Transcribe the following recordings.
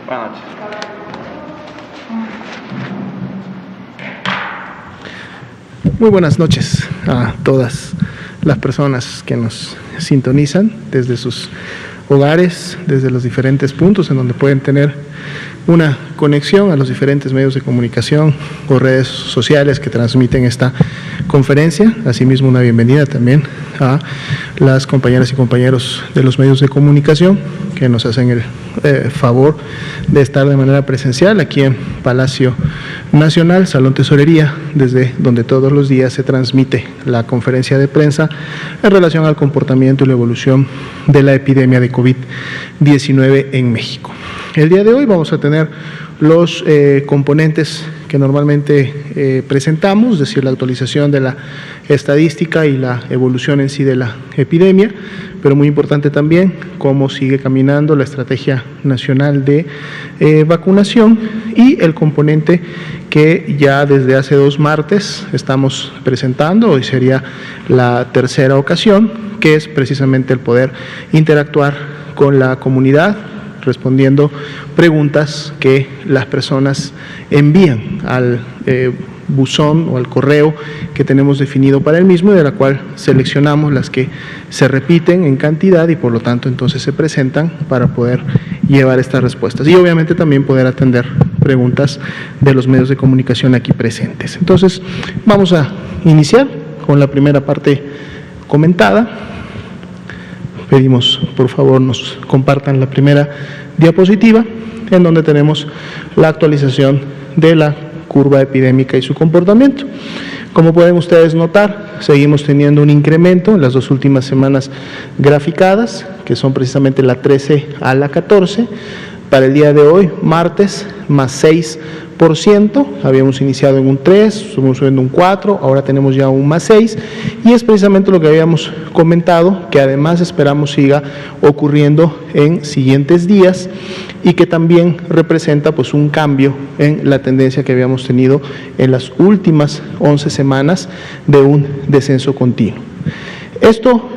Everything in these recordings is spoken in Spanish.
Buenas noches. Muy buenas noches a todas las personas que nos sintonizan desde sus hogares, desde los diferentes puntos en donde pueden tener una conexión a los diferentes medios de comunicación o redes sociales que transmiten esta conferencia. Asimismo, una bienvenida también a las compañeras y compañeros de los medios de comunicación que nos hacen el favor de estar de manera presencial aquí en Palacio Nacional, Salón Tesorería, desde donde todos los días se transmite la conferencia de prensa en relación al comportamiento y la evolución de la epidemia de COVID-19 en México. El día de hoy vamos a tener los componentes que normalmente presentamos, es decir, la actualización de la estadística y la evolución en sí de la epidemia, pero muy importante también cómo sigue caminando la estrategia nacional de vacunación y el componente que ya desde hace 2 martes estamos presentando, hoy sería la tercera ocasión, que es precisamente el poder interactuar con la comunidad, respondiendo preguntas que las personas envían al buzón o al correo que tenemos definido para el mismo y de la cual seleccionamos las que se repiten en cantidad y por lo tanto entonces se presentan para poder llevar estas respuestas y obviamente también poder atender preguntas de los medios de comunicación aquí presentes. Entonces vamos a iniciar con la primera parte comentada. Pedimos, por favor, nos compartan la primera diapositiva, en donde tenemos la actualización de la curva epidémica y su comportamiento. Como pueden ustedes notar, seguimos teniendo un incremento en las 2 últimas semanas graficadas, que son precisamente la 13 a la 14. Para el día de hoy, martes, más 6%, habíamos iniciado en un 3, subimos subiendo un 4, ahora tenemos ya un más 6, y es precisamente lo que habíamos comentado, que además esperamos siga ocurriendo en siguientes días, y que también representa pues un cambio en la tendencia que habíamos tenido en las últimas 11 semanas de un descenso continuo. Esto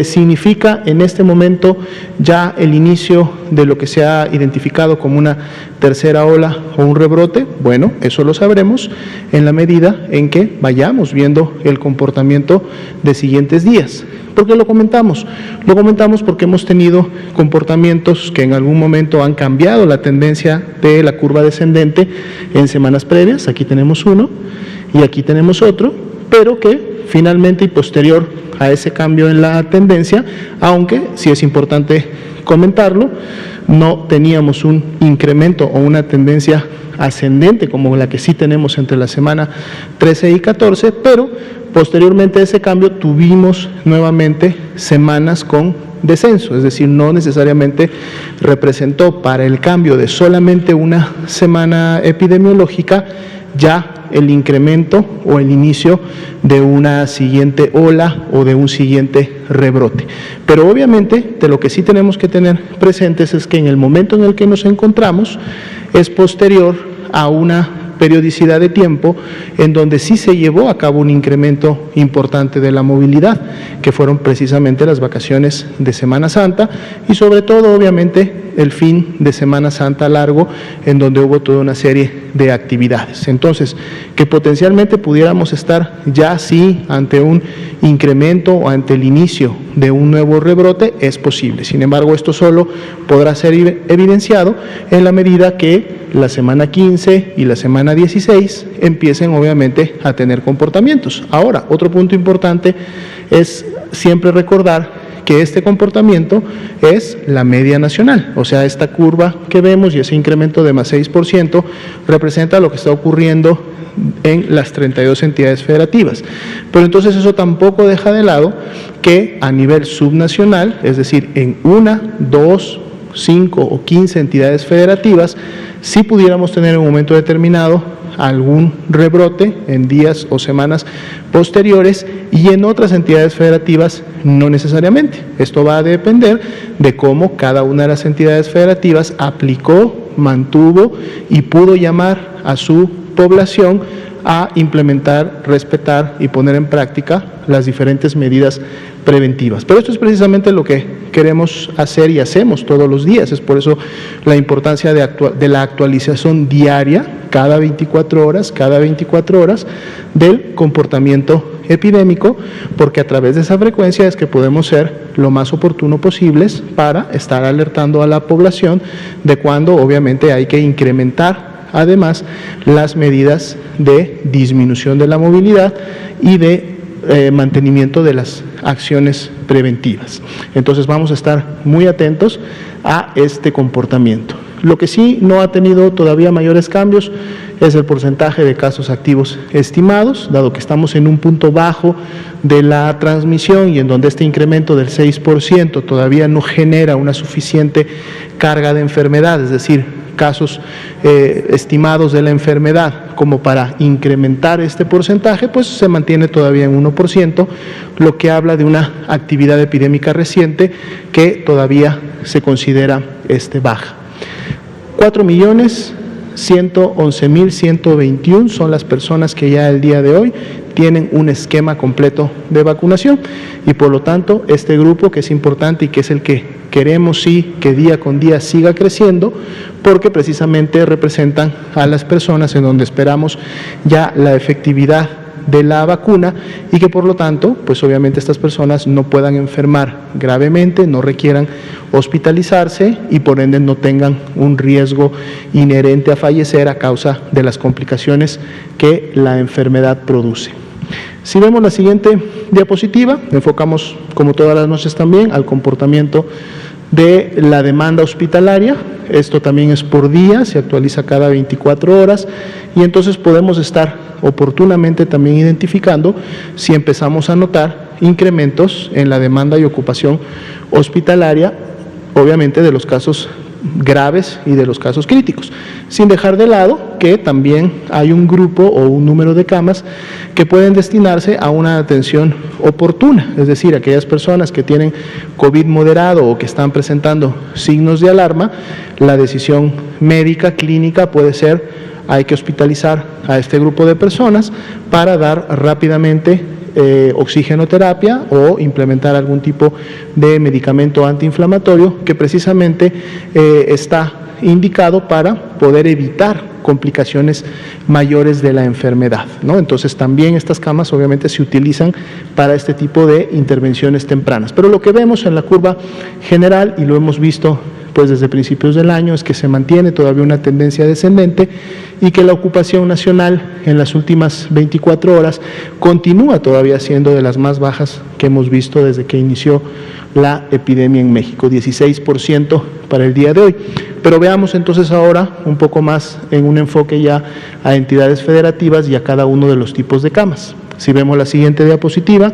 significa en este momento ya el inicio de lo que se ha identificado como una tercera ola o un rebrote. Bueno, eso lo sabremos en la medida en que vayamos viendo el comportamiento de siguientes días. ¿Por qué lo comentamos? Lo comentamos porque hemos tenido comportamientos que en algún momento han cambiado la tendencia de la curva descendente en semanas previas. Aquí tenemos uno y aquí tenemos otro, pero que finalmente y posterior a ese cambio en la tendencia, aunque sí es importante comentarlo, no teníamos un incremento o una tendencia ascendente como la que sí tenemos entre la semana 13 y 14, pero posteriormente a ese cambio tuvimos nuevamente semanas con descenso, es decir, no necesariamente representó para el cambio de solamente una semana epidemiológica ya el incremento o el inicio de una siguiente ola o de un siguiente rebrote. Pero obviamente de lo que sí tenemos que tener presentes es que en el momento en el que nos encontramos es posterior a una periodicidad de tiempo en donde sí se llevó a cabo un incremento importante de la movilidad, que fueron precisamente las vacaciones de Semana Santa y sobre todo obviamente el fin de Semana Santa largo, en donde hubo toda una serie de actividades. Entonces, que potencialmente pudiéramos estar ya sí ante un incremento o ante el inicio de un nuevo rebrote es posible. Sin embargo, esto solo podrá ser evidenciado en la medida que la semana 15 y la semana 16 empiecen obviamente a tener comportamientos. Ahora, otro punto importante es siempre recordar que este comportamiento es la media nacional, o sea, esta curva que vemos y ese incremento de más 6% representa lo que está ocurriendo en las 32 entidades federativas. Pero entonces eso tampoco deja de lado que a nivel subnacional, es decir, en 1, 2, 5 o 15 entidades federativas, si pudiéramos tener en un momento determinado algún rebrote en días o semanas posteriores y en otras entidades federativas no necesariamente. Esto va a depender de cómo cada una de las entidades federativas aplicó, mantuvo y pudo llamar a su población a implementar, respetar y poner en práctica las diferentes medidas preventivas. Pero esto es precisamente lo que queremos hacer y hacemos todos los días. Es por eso la importancia de la actualización diaria, cada 24 horas, del comportamiento epidémico, porque a través de esa frecuencia es que podemos ser lo más oportuno posibles para estar alertando a la población de cuando obviamente hay que incrementar además las medidas de disminución de la movilidad y de mantenimiento de las acciones preventivas. Entonces vamos a estar muy atentos a este comportamiento. Lo que sí no ha tenido todavía mayores cambios es el porcentaje de casos activos estimados, dado que estamos en un punto bajo de la transmisión y en donde este incremento del 6% todavía no genera una suficiente carga de enfermedad, es decir, casos estimados de la enfermedad como para incrementar este porcentaje, pues se mantiene todavía en 1%, lo que habla de una actividad epidémica reciente que todavía se considera baja. 4.111.121 son las personas que ya el día de hoy tienen un esquema completo de vacunación y por lo tanto este grupo que es importante y que es el que queremos sí que día con día siga creciendo porque precisamente representan a las personas en donde esperamos ya la efectividad de la vacuna y que por lo tanto, pues obviamente estas personas no puedan enfermar gravemente, no requieran hospitalizarse y por ende no tengan un riesgo inherente a fallecer a causa de las complicaciones que la enfermedad produce. Si vemos la siguiente diapositiva, enfocamos como todas las noches también al comportamiento de la demanda hospitalaria. Esto también es por día, se actualiza cada 24 horas y entonces podemos estar oportunamente también identificando si empezamos a notar incrementos en la demanda y ocupación hospitalaria, obviamente de los casos graves y de los casos críticos, sin dejar de lado que también hay un grupo o un número de camas que pueden destinarse a una atención oportuna, es decir, aquellas personas que tienen COVID moderado o que están presentando signos de alarma, la decisión médica, clínica puede ser hay que hospitalizar a este grupo de personas para dar rápidamente oxigenoterapia o implementar algún tipo de medicamento antiinflamatorio que precisamente está indicado para poder evitar complicaciones mayores de la enfermedad, ¿no? Entonces también estas camas obviamente se utilizan para este tipo de intervenciones tempranas. Pero lo que vemos en la curva general, y lo hemos visto pues desde principios del año, es que se mantiene todavía una tendencia descendente y que la ocupación nacional en las últimas 24 horas continúa todavía siendo de las más bajas que hemos visto desde que inició la epidemia en México, 16% para el día de hoy. Pero veamos entonces ahora un poco más en un enfoque ya a entidades federativas y a cada uno de los tipos de camas. Si vemos la siguiente diapositiva,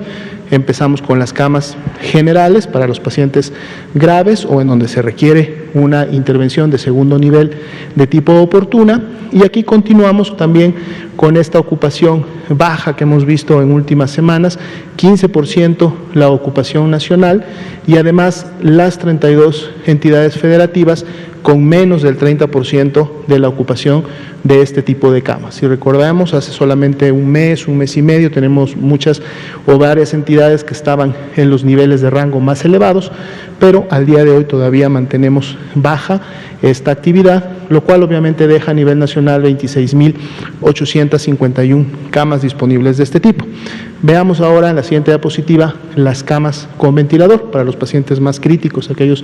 empezamos con las camas generales para los pacientes graves o en donde se requiere una intervención de segundo nivel de tipo oportuna y aquí continuamos también con esta ocupación baja que hemos visto en últimas semanas, 15% la ocupación nacional y además las 32 entidades federativas con menos del 30% de la ocupación de este tipo de camas. Si recordamos, hace solamente un mes y medio, tenemos muchas o varias entidades que estaban en los niveles de rango más elevados, pero al día de hoy todavía mantenemos baja esta actividad, lo cual obviamente deja a nivel nacional 26.851 camas disponibles de este tipo. Veamos ahora en la siguiente diapositiva las camas con ventilador para los pacientes más críticos, aquellos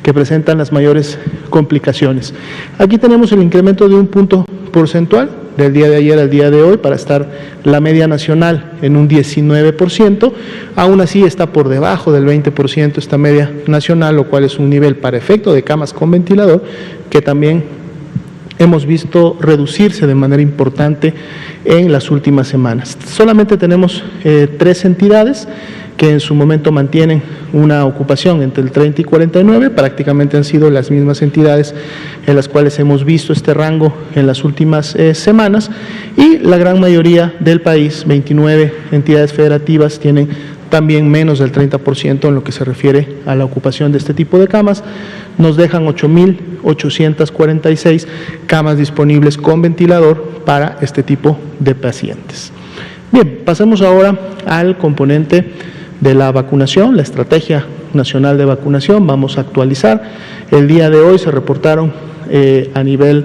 que presentan las mayores complicaciones. Aquí tenemos el incremento de un punto porcentual del día de ayer al día de hoy para estar la media nacional en un 19%, aún así está por debajo del 20% esta media nacional, lo cual es un nivel para efecto de camas con ventilador que también hemos visto reducirse de manera importante en las últimas semanas. Solamente tenemos 3 entidades que en su momento mantienen una ocupación entre el 30 y 49, prácticamente han sido las mismas entidades en las cuales hemos visto este rango en las últimas semanas y la gran mayoría del país, 29 entidades federativas, tienen también menos del 30% en lo que se refiere a la ocupación de este tipo de camas. Nos dejan 8.846 camas disponibles con ventilador para este tipo de pacientes. Bien, pasemos ahora al componente de la vacunación, la Estrategia Nacional de Vacunación. Vamos a actualizar. El día de hoy se reportaron a nivel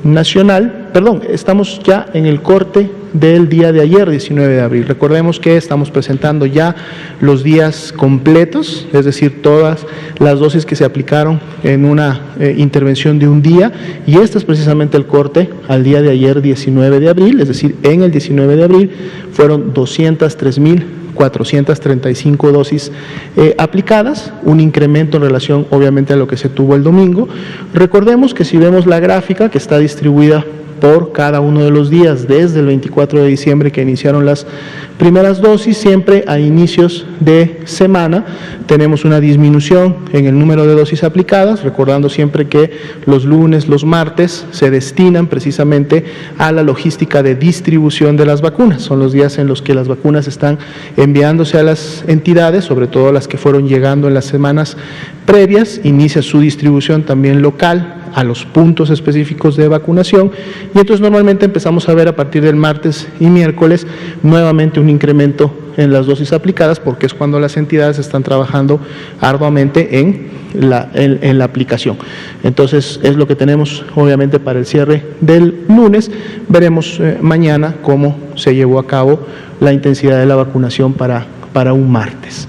nacional, estamos ya en el corte del día de ayer, 19 de abril. Recordemos que estamos presentando ya los días completos, es decir, todas las dosis que se aplicaron en una intervención de un día, y este es precisamente el corte al día de ayer, 19 de abril, es decir, en el 19 de abril fueron 203.435 dosis aplicadas, un incremento en relación obviamente a lo que se tuvo el domingo. Recordemos que si vemos la gráfica que está distribuida por cada uno de los días desde el 24 de diciembre que iniciaron las primeras dosis, siempre a inicios de semana tenemos una disminución en el número de dosis aplicadas, recordando siempre que los lunes, los martes se destinan precisamente a la logística de distribución de las vacunas. Son los días en los que las vacunas están enviándose a las entidades, sobre todo las que fueron llegando en las semanas previas, inicia su distribución también local a los puntos específicos de vacunación, y entonces normalmente empezamos a ver a partir del martes y miércoles nuevamente un incremento en las dosis aplicadas, porque es cuando las entidades están trabajando arduamente en la aplicación. Entonces es lo que tenemos obviamente para el cierre del lunes. Veremos mañana cómo se llevó a cabo la intensidad de la vacunación para un martes.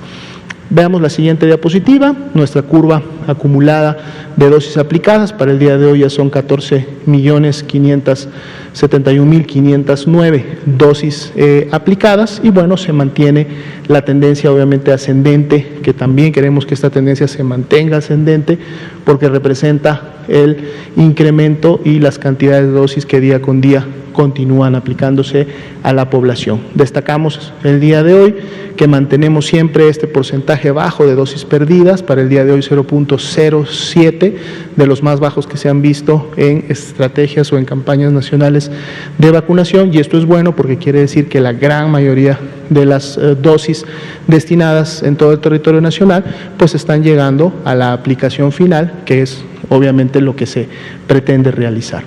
Veamos la siguiente diapositiva, nuestra curva acumulada de dosis aplicadas. Para el día de hoy ya son 14.571.509 dosis aplicadas, y bueno, se mantiene la tendencia obviamente ascendente, que también queremos que esta tendencia se mantenga ascendente, porque representa el incremento y las cantidades de dosis que día con día continúan aplicándose a la población. Destacamos el día de hoy que mantenemos siempre este porcentaje bajo de dosis perdidas, para el día de hoy 0.07, de los más bajos que se han visto en estrategias o en campañas nacionales de vacunación, y esto es bueno porque quiere decir que la gran mayoría de las dosis destinadas en todo el territorio nacional pues están llegando a la aplicación final, que es obviamente lo que se pretende realizar.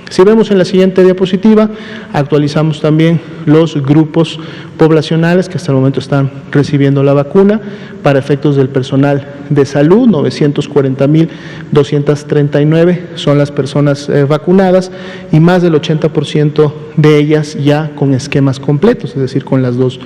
Si vemos en la siguiente diapositiva, actualizamos también los grupos poblacionales que hasta el momento están recibiendo la vacuna. Para efectos del personal de salud, 940.239 son las personas vacunadas, y más del 80% de ellas ya con esquemas completos, es decir, con las dos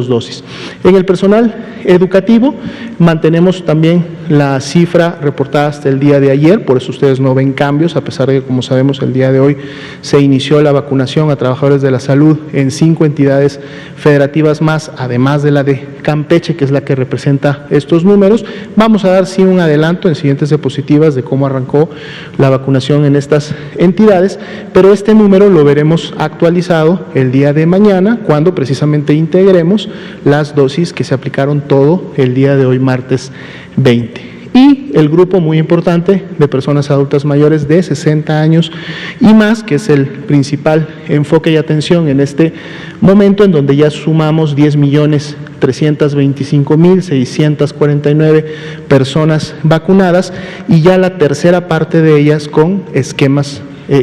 dosis. En el personal educativo mantenemos también la cifra reportada hasta el día de ayer, por eso ustedes no ven cambios, a pesar de que, como sabemos, el día de hoy se inició la vacunación a trabajadores de la salud en 5 entidades federativas más, además de la de Campeche, que es la que representa estos números. Vamos a dar sí un adelanto en siguientes diapositivas de cómo arrancó la vacunación en estas entidades, pero este número lo veremos actualizado el día de mañana, cuando precisamente integremos las dosis que se aplicaron todo el día de hoy, martes 20. Y el grupo muy importante de personas adultas mayores de 60 años y más, que es el principal enfoque y atención en este momento, en donde ya sumamos 10.325.649 personas vacunadas, y ya la tercera parte de ellas con esquemas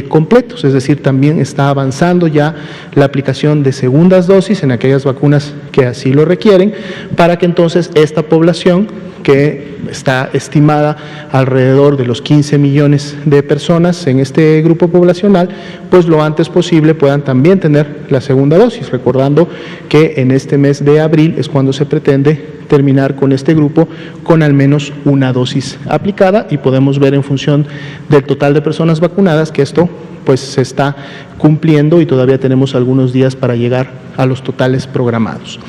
completos, es decir, también está avanzando ya la aplicación de segundas dosis en aquellas vacunas que así lo requieren, para que entonces esta población, que está estimada alrededor de los 15 millones de personas en este grupo poblacional, pues lo antes posible puedan también tener la segunda dosis, recordando que en este mes de abril es cuando se pretende terminar con este grupo con al menos una dosis aplicada, y podemos ver en función del total de personas vacunadas que esto pues se está cumpliendo, y todavía tenemos algunos días para llegar a los totales programados.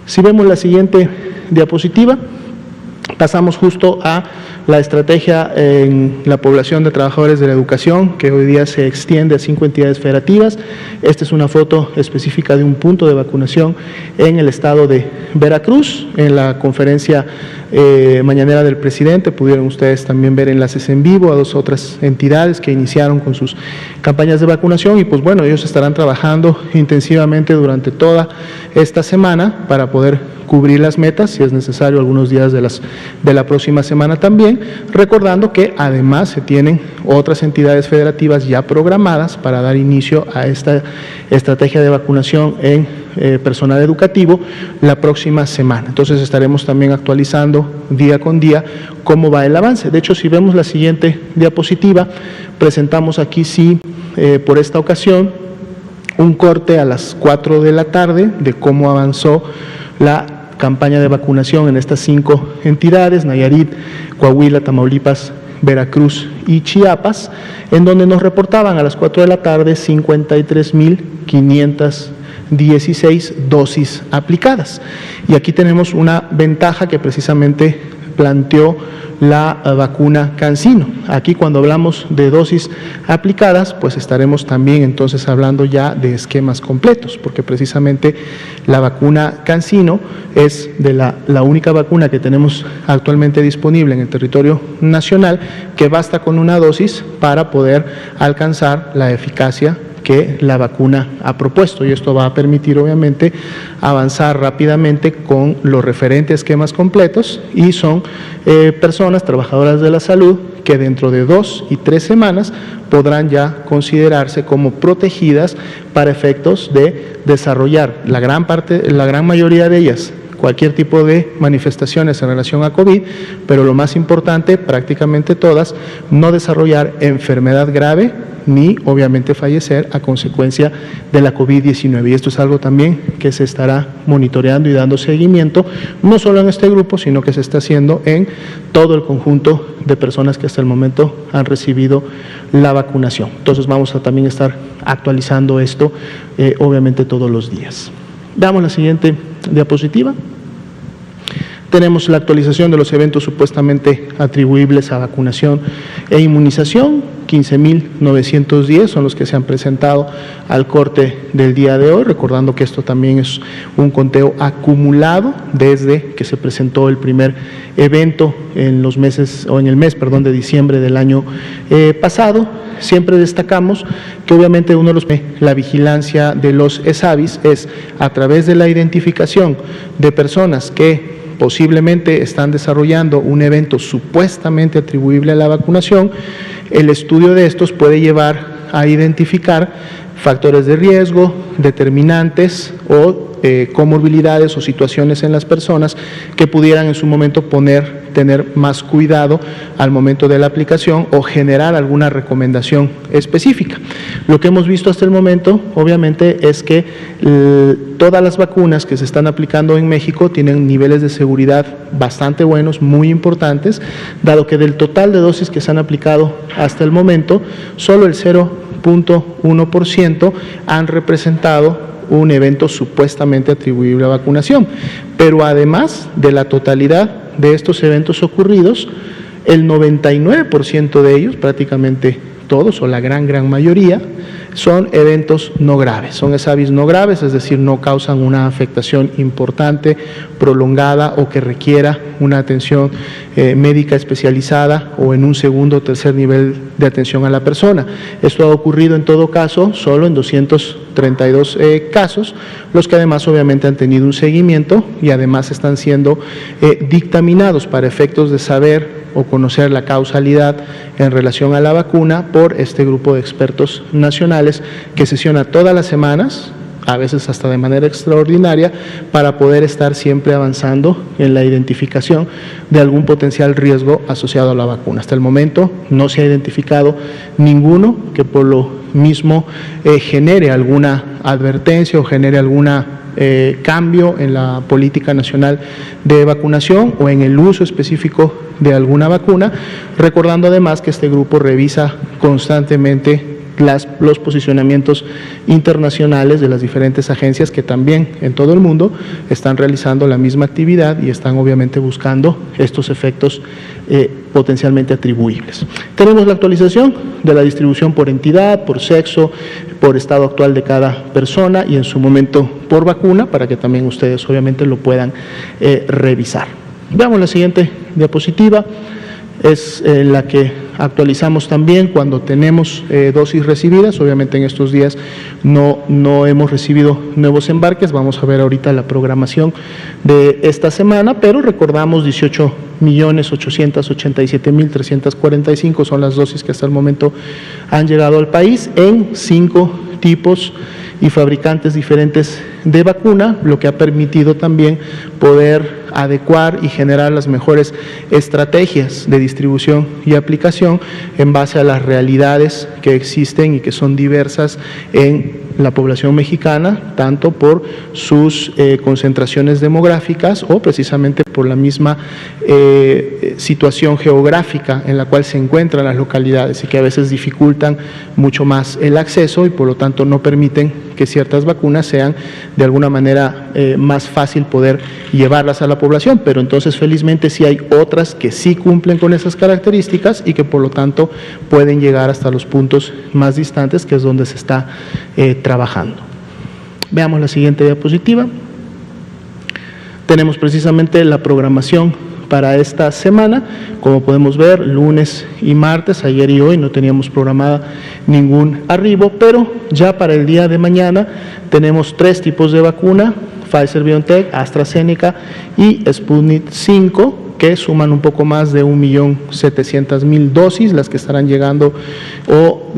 Si vemos la siguiente diapositiva, pasamos justo a la estrategia en la población de trabajadores de la educación, que hoy día se extiende a 5 entidades federativas. Esta es una foto específica de un punto de vacunación en el estado de Veracruz, en la conferencia mañanera del presidente pudieron ustedes también ver enlaces en vivo a dos otras entidades que iniciaron con sus campañas de vacunación y pues bueno, ellos estarán trabajando intensivamente durante toda esta semana para poder cubrir las metas, si es necesario algunos días de la próxima semana también, recordando que además se tienen otras entidades federativas ya programadas para dar inicio a esta estrategia de vacunación en personal educativo la próxima semana. Entonces estaremos también actualizando día con día cómo va el avance. De hecho, si vemos la siguiente diapositiva, presentamos aquí por esta ocasión un corte a las 4 de la tarde de cómo avanzó la campaña de vacunación en estas 5 entidades, Nayarit, Coahuila, Tamaulipas, Veracruz y Chiapas, en donde nos reportaban a las 4 de la tarde 53.516 dosis aplicadas. Y aquí tenemos una ventaja que precisamente planteó la vacuna CanSino. Aquí cuando hablamos de dosis aplicadas, pues estaremos también entonces hablando ya de esquemas completos, porque precisamente la vacuna CanSino es de la única vacuna que tenemos actualmente disponible en el territorio nacional que basta con una dosis para poder alcanzar la eficacia que la vacuna ha propuesto, y esto va a permitir obviamente avanzar rápidamente con los referentes esquemas completos, y son personas trabajadoras de la salud que dentro de 2 y 3 semanas podrán ya considerarse como protegidas para efectos de desarrollar la gran mayoría de ellas cualquier tipo de manifestaciones en relación a COVID, pero lo más importante, prácticamente todas, no desarrollar enfermedad grave ni obviamente fallecer a consecuencia de la COVID-19. Y esto es algo también que se estará monitoreando y dando seguimiento, no solo en este grupo, sino que se está haciendo en todo el conjunto de personas que hasta el momento han recibido la vacunación. Entonces vamos a también estar actualizando esto, obviamente todos los días. Damos la siguiente diapositiva. Tenemos la actualización de los eventos supuestamente atribuibles a vacunación e inmunización. 15.910 son los que se han presentado al corte del día de hoy, recordando que esto también es un conteo acumulado desde que se presentó el primer evento en el mes de diciembre del año pasado. Siempre destacamos que obviamente la vigilancia de los ESAVIS es a través de la identificación de personas que posiblemente están desarrollando un evento supuestamente atribuible a la vacunación. El estudio de estos puede llevar a identificar factores de riesgo, determinantes o comorbilidades o situaciones en las personas que pudieran en su momento tener más cuidado al momento de la aplicación o generar alguna recomendación específica. Lo que hemos visto hasta el momento, obviamente, es que todas las vacunas que se están aplicando en México tienen niveles de seguridad bastante buenos, muy importantes, dado que del total de dosis que se han aplicado hasta el momento, solo el 0.1% han representado un evento supuestamente atribuible a vacunación. Pero además de la totalidad de estos eventos ocurridos, el 99% de ellos, prácticamente todos o la gran mayoría, son eventos no graves, son ESAVIS no graves, es decir, no causan una afectación importante, prolongada o que requiera una atención médica especializada o en un segundo o tercer nivel de atención a la persona. Esto ha ocurrido en todo caso solo en 232 casos, los que además obviamente han tenido un seguimiento y además están siendo dictaminados para efectos de saber o conocer la causalidad en relación a la vacuna por este grupo de expertos nacionales que sesiona todas las semanas, a veces hasta de manera extraordinaria, para poder estar siempre avanzando en la identificación de algún potencial riesgo asociado a la vacuna. Hasta el momento no se ha identificado ninguno que por lo mismo genere alguna advertencia o genere alguna cambio en la política nacional de vacunación o en el uso específico de alguna vacuna, recordando además que este grupo revisa constantemente los posicionamientos internacionales de las diferentes agencias que también en todo el mundo están realizando la misma actividad y están obviamente buscando estos efectos potencialmente atribuibles. Tenemos la actualización de la distribución por entidad, por sexo, por estado actual de cada persona y en su momento por vacuna, para que también ustedes obviamente lo puedan revisar. Veamos la siguiente diapositiva. Es la que actualizamos también cuando tenemos dosis recibidas. Obviamente en estos días no hemos recibido nuevos embarques. Vamos a ver ahorita la programación de esta semana, pero recordamos 18.887.345 son las dosis que hasta el momento han llegado al país en 5 tipos y fabricantes diferentes de vacuna, lo que ha permitido también poder adecuar y generar las mejores estrategias de distribución y aplicación en base a las realidades que existen y que son diversas en la población mexicana, tanto por sus concentraciones demográficas o precisamente por la misma situación geográfica en la cual se encuentran las localidades y que a veces dificultan mucho más el acceso y por lo tanto no permiten que ciertas vacunas sean de alguna manera más fácil poder llevarlas a la población, pero entonces felizmente sí hay otras que sí cumplen con esas características y que por lo tanto pueden llegar hasta los puntos más distantes, que es donde se está trabajando. Veamos la siguiente diapositiva. Tenemos precisamente la programación para esta semana. Como podemos ver, lunes y martes, ayer y hoy no teníamos programada ningún arribo, pero ya para el día de mañana tenemos 3 tipos de vacuna: Pfizer-BioNTech, AstraZeneca y Sputnik 5, que suman un poco más de 1.700.000 dosis, las que estarán llegando o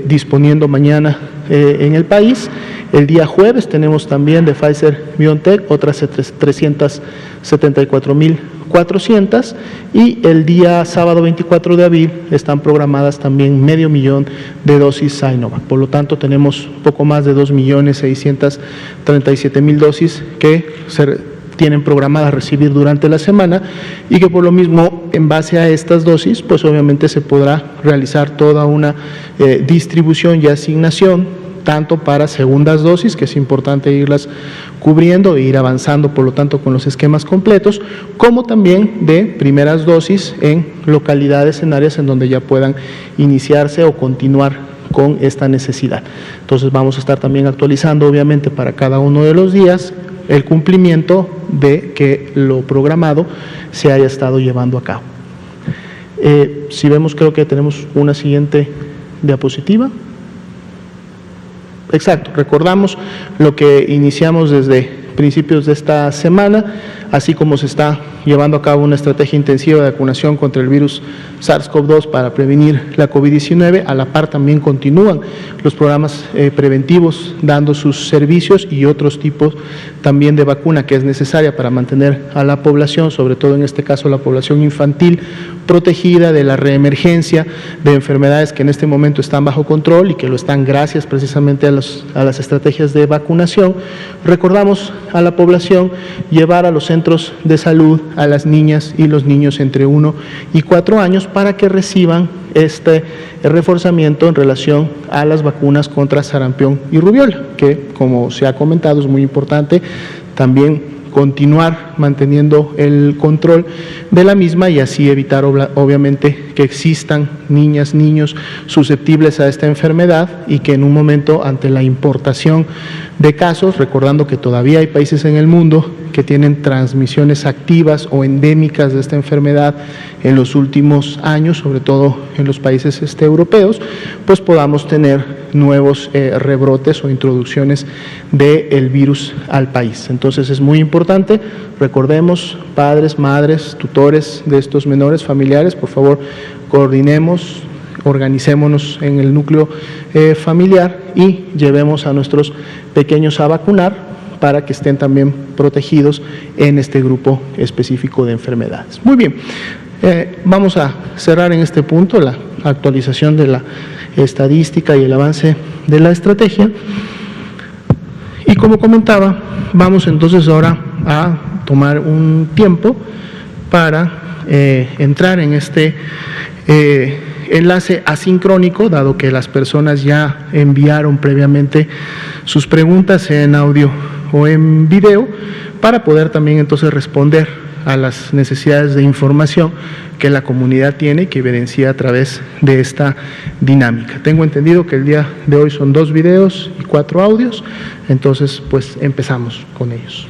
disponiendo mañana en el país. El día jueves tenemos también de Pfizer-BioNTech otras 374.400 y el día sábado 24 de abril están programadas también 500.000 de dosis Sinovac. Por lo tanto, tenemos poco más de 2.637.000 dosis que se tienen programadas recibir durante la semana y que por lo mismo, en base a estas dosis, pues obviamente se podrá realizar toda una distribución y asignación tanto para segundas dosis, que es importante irlas cubriendo e ir avanzando, por lo tanto, con los esquemas completos, como también de primeras dosis en localidades, en áreas en donde ya puedan iniciarse o continuar con esta necesidad. Entonces vamos a estar también actualizando, obviamente, para cada uno de los días el cumplimiento de que lo programado se haya estado llevando a cabo. Si vemos, creo que tenemos una siguiente diapositiva. Exacto, recordamos lo que iniciamos desde principios de esta semana, así como se está llevando a cabo una estrategia intensiva de vacunación contra el virus SARS-CoV-2 para prevenir la COVID-19. A la par también continúan los programas preventivos dando sus servicios y otros tipos también de vacuna que es necesaria para mantener a la población, sobre todo en este caso la población infantil, protegida de la reemergencia de enfermedades que en este momento están bajo control y que lo están gracias precisamente a las estrategias de vacunación. Recordamos a la población llevar a los centros de salud a las niñas y los niños entre 1 y 4 años para que reciban este reforzamiento en relación a las vacunas contra sarampión y rubiola, que como se ha comentado es muy importante también continuar manteniendo el control de la misma y así evitar obviamente que existan niñas, niños susceptibles a esta enfermedad y que en un momento ante la importación de casos, recordando que todavía hay países en el mundo que tienen transmisiones activas o endémicas de esta enfermedad en los últimos años, sobre todo en los países europeos, pues podamos tener nuevos rebrotes o introducciones del virus al país. Entonces es muy importante, recordemos, padres, madres, tutores de estos menores, familiares, por favor, coordinemos, organicémonos en el núcleo familiar y llevemos a nuestros pequeños a vacunar para que estén también protegidos en este grupo específico de enfermedades. Muy bien, vamos a cerrar en este punto la actualización de la estadística y el avance de la estrategia. Y como comentaba, vamos entonces ahora a tomar un tiempo para entrar en este enlace asincrónico, dado que las personas ya enviaron previamente sus preguntas en audio o en video, para poder también entonces responder a las necesidades de información que la comunidad tiene y que evidencia a través de esta dinámica. Tengo entendido que el día de hoy son 2 videos y 4 audios, entonces pues empezamos con ellos.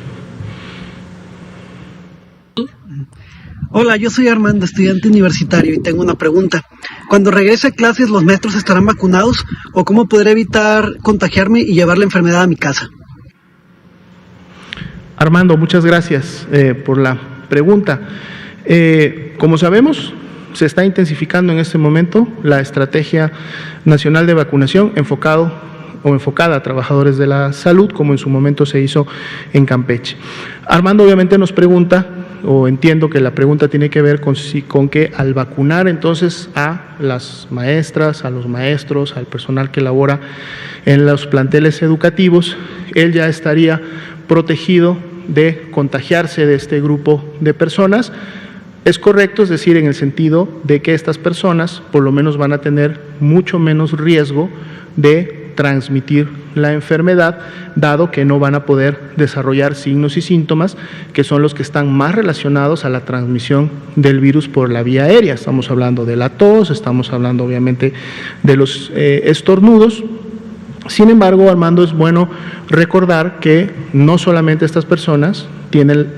Hola, yo soy Armando, estudiante universitario, y tengo una pregunta. Cuando regrese a clases, ¿los maestros estarán vacunados o cómo podré evitar contagiarme y llevar la enfermedad a mi casa? Armando, muchas gracias por la pregunta. Como sabemos, se está intensificando en este momento la Estrategia Nacional de Vacunación enfocada a trabajadores de la salud, como en su momento se hizo en Campeche. Armando obviamente nos pregunta, o entiendo que la pregunta tiene que ver con que al vacunar entonces a las maestras, a los maestros, al personal que labora en los planteles educativos, él ya estaría protegido de contagiarse de este grupo de personas. Es correcto, es decir, en el sentido de que estas personas por lo menos van a tener mucho menos riesgo de transmitir la enfermedad, dado que no van a poder desarrollar signos y síntomas que son los que están más relacionados a la transmisión del virus por la vía aérea. Estamos hablando de la tos, estamos hablando obviamente de los estornudos. Sin embargo, Armando, es bueno recordar que no solamente estas personas tienen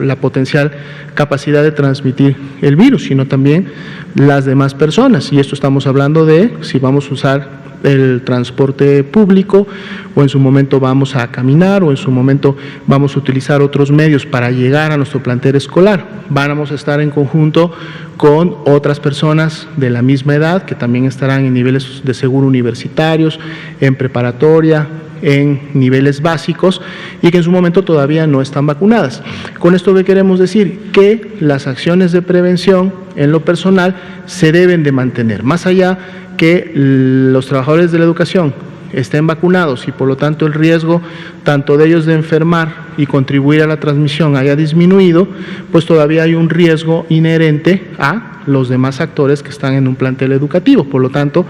la potencial capacidad de transmitir el virus, sino también las demás personas. Y esto estamos hablando de si vamos a usar el transporte público, o en su momento vamos a caminar, o en su momento vamos a utilizar otros medios para llegar a nuestro plantel escolar. Vamos a estar en conjunto con otras personas de la misma edad que también estarán en niveles de seguro universitarios, en preparatoria, en niveles básicos, y que en su momento todavía no están vacunadas. Con esto, ¿qué queremos decir? Que las acciones de prevención en lo personal se deben de mantener, más allá que los trabajadores de la educación estén vacunados y por lo tanto el riesgo tanto de ellos de enfermar y contribuir a la transmisión haya disminuido, pues todavía hay un riesgo inherente a los demás actores que están en un plantel educativo. Por lo tanto,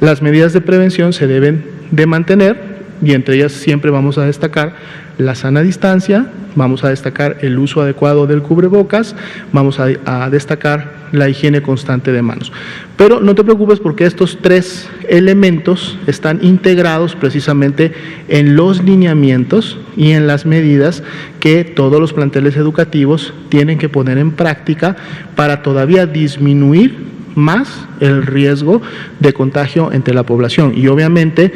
las medidas de prevención se deben de mantener, y entre ellas siempre vamos a destacar la sana distancia, vamos a destacar el uso adecuado del cubrebocas, vamos a destacar la higiene constante de manos. Pero no te preocupes, porque estos tres elementos están integrados precisamente en los lineamientos y en las medidas que todos los planteles educativos tienen que poner en práctica para todavía disminuir más el riesgo de contagio entre la población. Y obviamente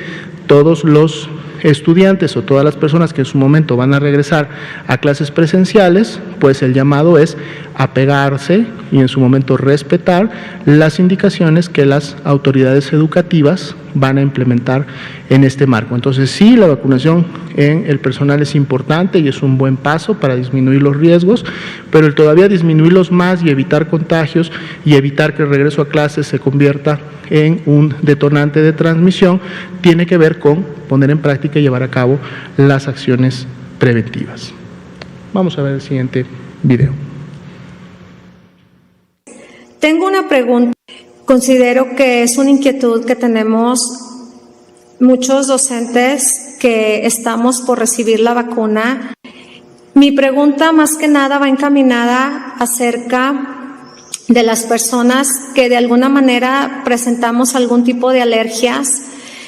todos los estudiantes o todas las personas que en su momento van a regresar a clases presenciales, pues el llamado es apegarse y en su momento respetar las indicaciones que las autoridades educativas van a implementar en este marco. Entonces sí, la vacunación en el personal es importante y es un buen paso para disminuir los riesgos, pero el todavía disminuirlos más y evitar contagios y evitar que el regreso a clases se convierta en un detonante de transmisión tiene que ver con poner en práctica y llevar a cabo las acciones preventivas. Vamos a ver el siguiente video. Tengo una pregunta. Considero que es una inquietud que tenemos muchos docentes que estamos por recibir la vacuna. Mi pregunta más que nada va encaminada acerca de las personas que de alguna manera presentamos algún tipo de alergias,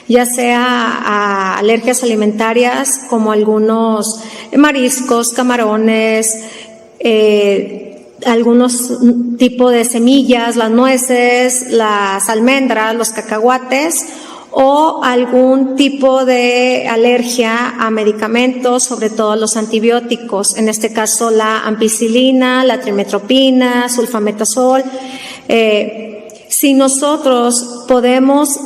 ya sea a alergias alimentarias como algunos mariscos, camarones, algunos tipos de semillas, las nueces, las almendras, los cacahuates, o algún tipo de alergia a medicamentos, sobre todo los antibióticos, en este caso la ampicilina, la trimetopina, sulfametazol. Si nosotros podemos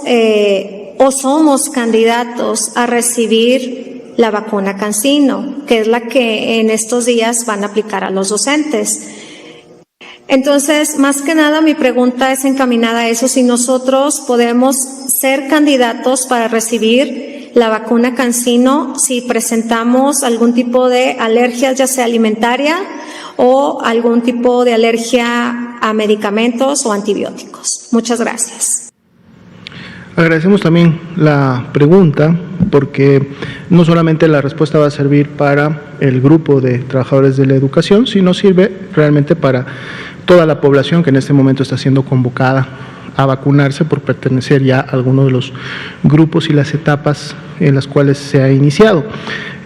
o somos candidatos a recibir la vacuna CanSino, que es la que en estos días van a aplicar a los docentes. Entonces, más que nada, mi pregunta es encaminada a eso, si nosotros podemos ser candidatos para recibir la vacuna CanSino, si presentamos algún tipo de alergia, ya sea alimentaria o algún tipo de alergia a medicamentos o antibióticos. Muchas gracias. Agradecemos también la pregunta, porque no solamente la respuesta va a servir para el grupo de trabajadores de la educación, sino sirve realmente para toda la población que en este momento está siendo convocada a vacunarse por pertenecer ya a alguno de los grupos y las etapas en las cuales se ha iniciado.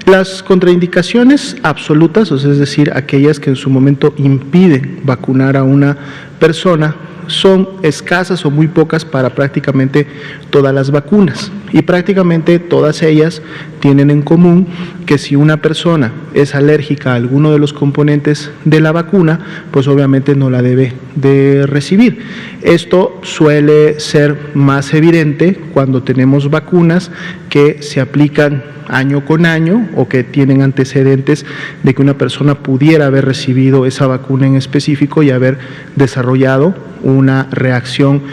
Las contraindicaciones absolutas, es decir, aquellas que en su momento impiden vacunar a una persona, son escasas o muy pocas para prácticamente todas las vacunas, y prácticamente todas ellas tienen en común que si una persona es alérgica a alguno de los componentes de la vacuna, pues obviamente no la debe de recibir. Esto suele ser más evidente cuando tenemos vacunas que se aplican año con año o que tienen antecedentes de que una persona pudiera haber recibido esa vacuna en específico y haber desarrollado una reacción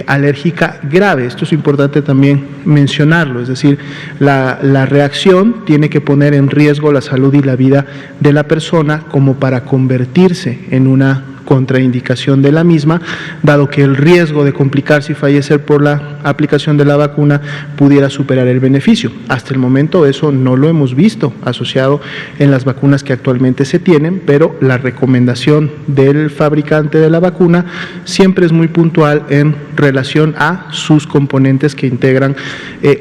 alérgica grave. Esto es importante también mencionarlo, es decir, la reacción tiene que poner en riesgo la salud y la vida de la persona como para convertirse en una contraindicación de la misma, dado que el riesgo de complicarse y fallecer por la aplicación de la vacuna pudiera superar el beneficio. Hasta el momento eso no lo hemos visto asociado en las vacunas que actualmente se tienen, pero la recomendación del fabricante de la vacuna siempre es muy puntual en relación a sus componentes que integran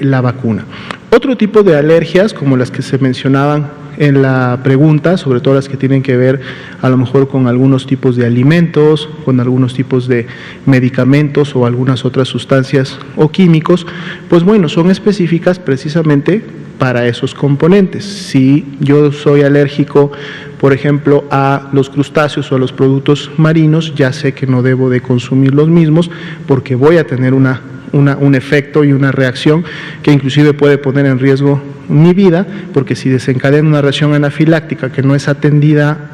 la vacuna. Otro tipo de alergias, como las que se mencionaban en la pregunta, sobre todo las que tienen que ver a lo mejor con algunos tipos de alimentos, con algunos tipos de medicamentos o algunas otras sustancias o químicos, pues bueno, son específicas precisamente para esos componentes. Si yo soy alérgico, por ejemplo, a los crustáceos o a los productos marinos, ya sé que no debo de consumir los mismos porque voy a tener un efecto y una reacción que inclusive puede poner en riesgo mi vida, porque si desencadena una reacción anafiláctica que no es atendida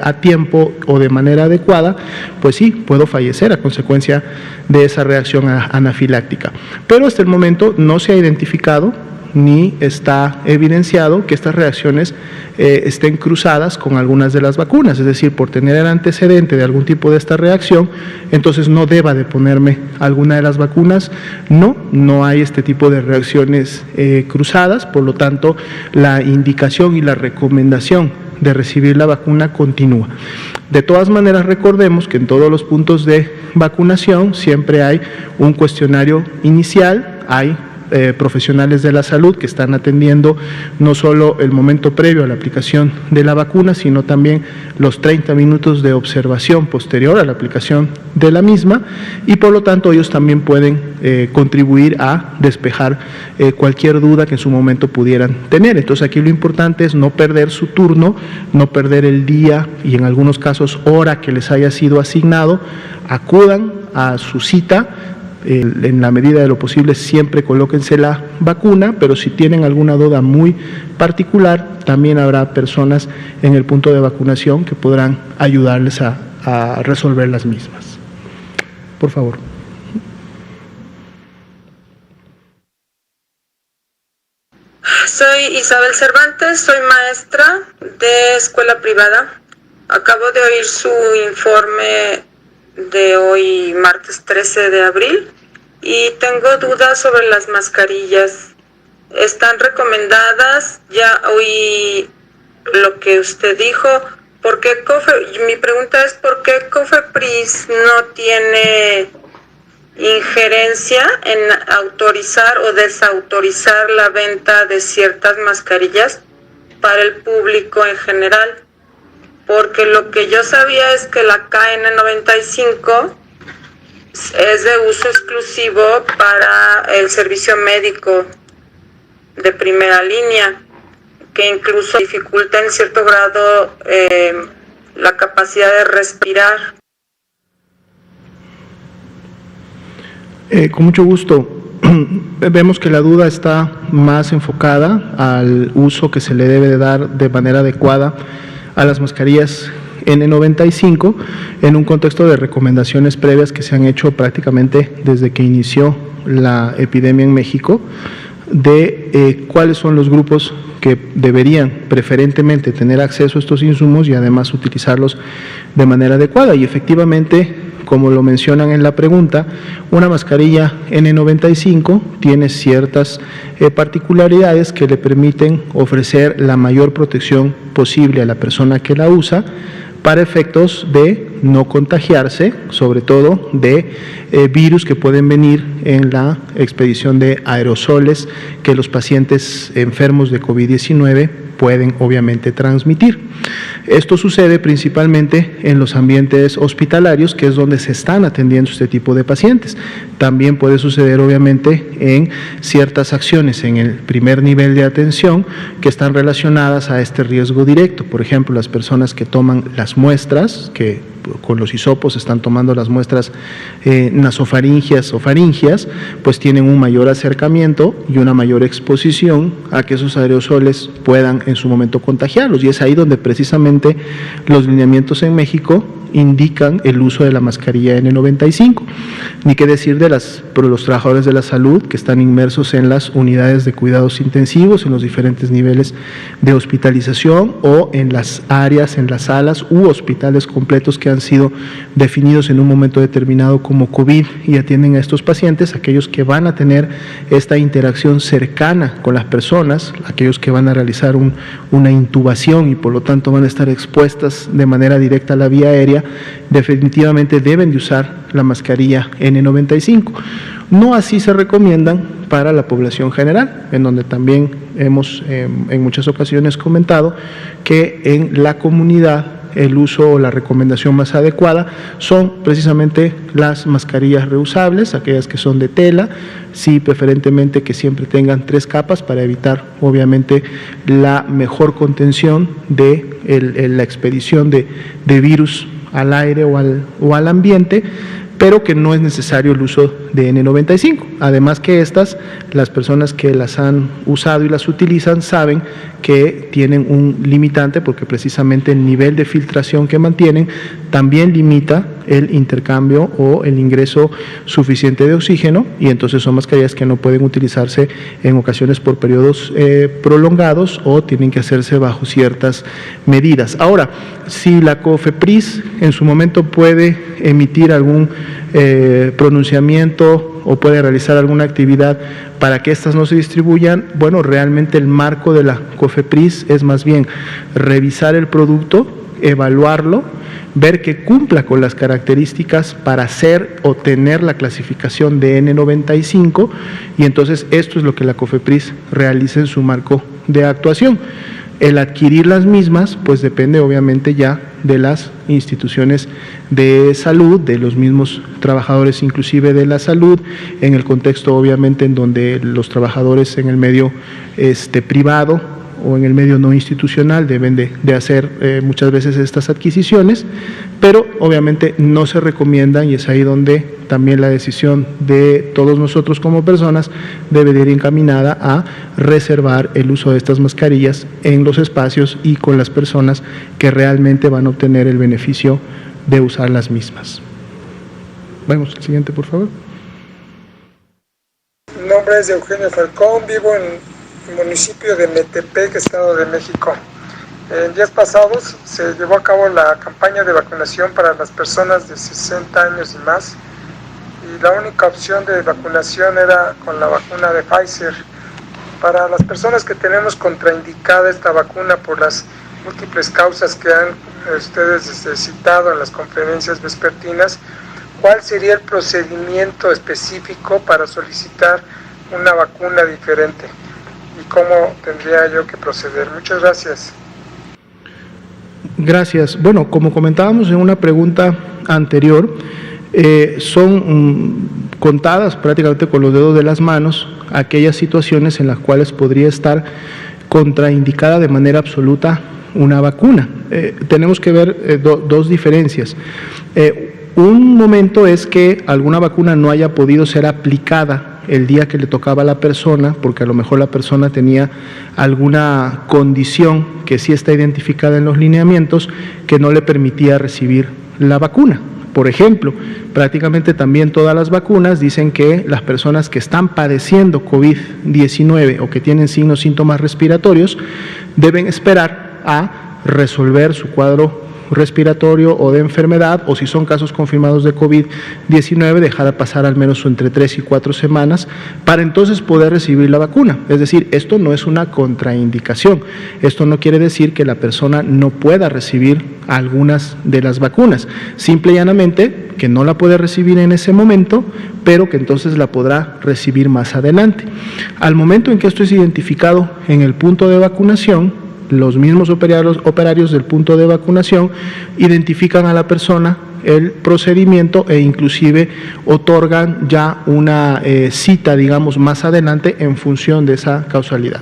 a tiempo o de manera adecuada, pues sí, puedo fallecer a consecuencia de esa reacción anafiláctica. Pero hasta el momento no se ha identificado ni está evidenciado que estas reacciones estén cruzadas con algunas de las vacunas, es decir, por tener el antecedente de algún tipo de esta reacción, entonces no deba de ponerme alguna de las vacunas. No hay este tipo de reacciones cruzadas, por lo tanto la indicación y la recomendación de recibir la vacuna continúa. De todas maneras, recordemos que en todos los puntos de vacunación siempre hay un cuestionario inicial, hay profesionales de la salud que están atendiendo no solo el momento previo a la aplicación de la vacuna, sino también los 30 minutos de observación posterior a la aplicación de la misma, y por lo tanto ellos también pueden contribuir a despejar cualquier duda que en su momento pudieran tener. Entonces aquí lo importante es no perder su turno, no perder el día y en algunos casos hora que les haya sido asignado, acudan a su cita. En la medida de lo posible siempre colóquense la vacuna, pero si tienen alguna duda muy particular, también habrá personas en el punto de vacunación que podrán ayudarles a resolver las mismas. Por favor. Soy Isabel Cervantes, soy maestra de escuela privada. Acabo de oír su informe de hoy, martes 13 de abril, y tengo dudas sobre las mascarillas. ¿Están recomendadas? Ya oí lo que usted dijo. Mi pregunta es ¿por qué COFEPRIS no tiene injerencia en autorizar o desautorizar la venta de ciertas mascarillas para el público en general? Porque lo que yo sabía es que la KN95 es de uso exclusivo para el servicio médico de primera línea, que incluso dificulta en cierto grado la capacidad de respirar. Con mucho gusto. Vemos que la duda está más enfocada al uso que se le debe de dar de manera adecuada a las mascarillas N95 en un contexto de recomendaciones previas que se han hecho prácticamente desde que inició la epidemia en México, de cuáles son los grupos que deberían preferentemente tener acceso a estos insumos y además utilizarlos de manera adecuada. Y efectivamente, como lo mencionan en la pregunta, una mascarilla N95 tiene ciertas particularidades que le permiten ofrecer la mayor protección posible a la persona que la usa, para efectos de no contagiarse, sobre todo de virus que pueden venir en la expedición de aerosoles que los pacientes enfermos de COVID-19 pueden obviamente transmitir. Esto sucede principalmente en los ambientes hospitalarios, que es donde se están atendiendo este tipo de pacientes. También puede suceder obviamente en ciertas acciones en el primer nivel de atención que están relacionadas a este riesgo directo. Por ejemplo, las personas que toman las muestras, que con los hisopos están tomando las muestras nasofaringias o faringias, pues tienen un mayor acercamiento y una mayor exposición a que esos aerosoles puedan en su momento contagiarlos, y es ahí donde precisamente los lineamientos en México indican el uso de la mascarilla N95, ni qué decir de los trabajadores de la salud que están inmersos en las unidades de cuidados intensivos, en los diferentes niveles de hospitalización o en las áreas, en las salas u hospitales completos que han sido definidos en un momento determinado como COVID y atienden a estos pacientes, aquellos que van a tener esta interacción cercana con las personas, aquellos que van a realizar una intubación y por lo tanto van a estar expuestas de manera directa a la vía aérea, definitivamente deben de usar la mascarilla N95. No así se recomiendan para la población general, en donde también hemos en muchas ocasiones comentado que en la comunidad el uso o la recomendación más adecuada son precisamente las mascarillas reusables, aquellas que son de tela, sí, preferentemente que siempre tengan 3 capas para evitar obviamente la mejor contención de la expedición de virus al aire o al ambiente, pero que no es necesario el uso de N95. Además que las personas que las han usado y las utilizan saben que tienen un limitante, porque precisamente el nivel de filtración que mantienen también limita el intercambio o el ingreso suficiente de oxígeno, y entonces son mascarillas que no pueden utilizarse en ocasiones por periodos prolongados o tienen que hacerse bajo ciertas medidas. Ahora, si la COFEPRIS en su momento puede emitir algún pronunciamiento o puede realizar alguna actividad para que estas no se distribuyan, bueno, realmente el marco de la COFEPRIS es más bien revisar el producto, evaluarlo, ver que cumpla con las características para hacer o tener la clasificación de N95, y entonces esto es lo que la COFEPRIS realiza en su marco de actuación. El adquirir las mismas, pues depende obviamente ya de las instituciones de salud, de los mismos trabajadores inclusive de la salud, en el contexto obviamente en donde los trabajadores en el medio privado o en el medio no institucional deben de hacer muchas veces estas adquisiciones, pero obviamente no se recomiendan, y es ahí donde también la decisión de todos nosotros como personas debe de ir encaminada a reservar el uso de estas mascarillas en los espacios y con las personas que realmente van a obtener el beneficio de usar las mismas. Vamos al siguiente, por favor. Mi nombre es Eugenio Falcón, vivo en el municipio de Metepec, Estado de México. En días pasados se llevó a cabo la campaña de vacunación para las personas de 60 años y más, y la única opción de vacunación era con la vacuna de Pfizer. Para las personas que tenemos contraindicada esta vacuna por las múltiples causas que han ustedes citado en las conferencias vespertinas, ¿cuál sería el procedimiento específico para solicitar una vacuna diferente? ¿Y cómo tendría yo que proceder? Muchas gracias. Gracias. Bueno, como comentábamos en una pregunta anterior, son contadas prácticamente con los dedos de las manos aquellas situaciones en las cuales podría estar contraindicada de manera absoluta una vacuna. Tenemos que ver dos diferencias. Un momento es que alguna vacuna no haya podido ser aplicada el día que le tocaba a la persona, porque a lo mejor la persona tenía alguna condición que sí está identificada en los lineamientos que no le permitía recibir la vacuna. Por ejemplo, prácticamente también todas las vacunas dicen que las personas que están padeciendo COVID-19 o que tienen síntomas respiratorios deben esperar a resolver su cuadro respiratorio o de enfermedad, o si son casos confirmados de COVID-19, dejar pasar al menos entre 3 y 4 semanas para entonces poder recibir la vacuna. Es decir, esto no es una contraindicación. Esto no quiere decir que la persona no pueda recibir algunas de las vacunas. Simple y llanamente que no la puede recibir en ese momento, pero que entonces la podrá recibir más adelante. Al momento en que esto es identificado en el punto de vacunación, los mismos operarios del punto de vacunación identifican a la persona, el procedimiento e inclusive otorgan ya una cita, digamos, más adelante en función de esa causalidad.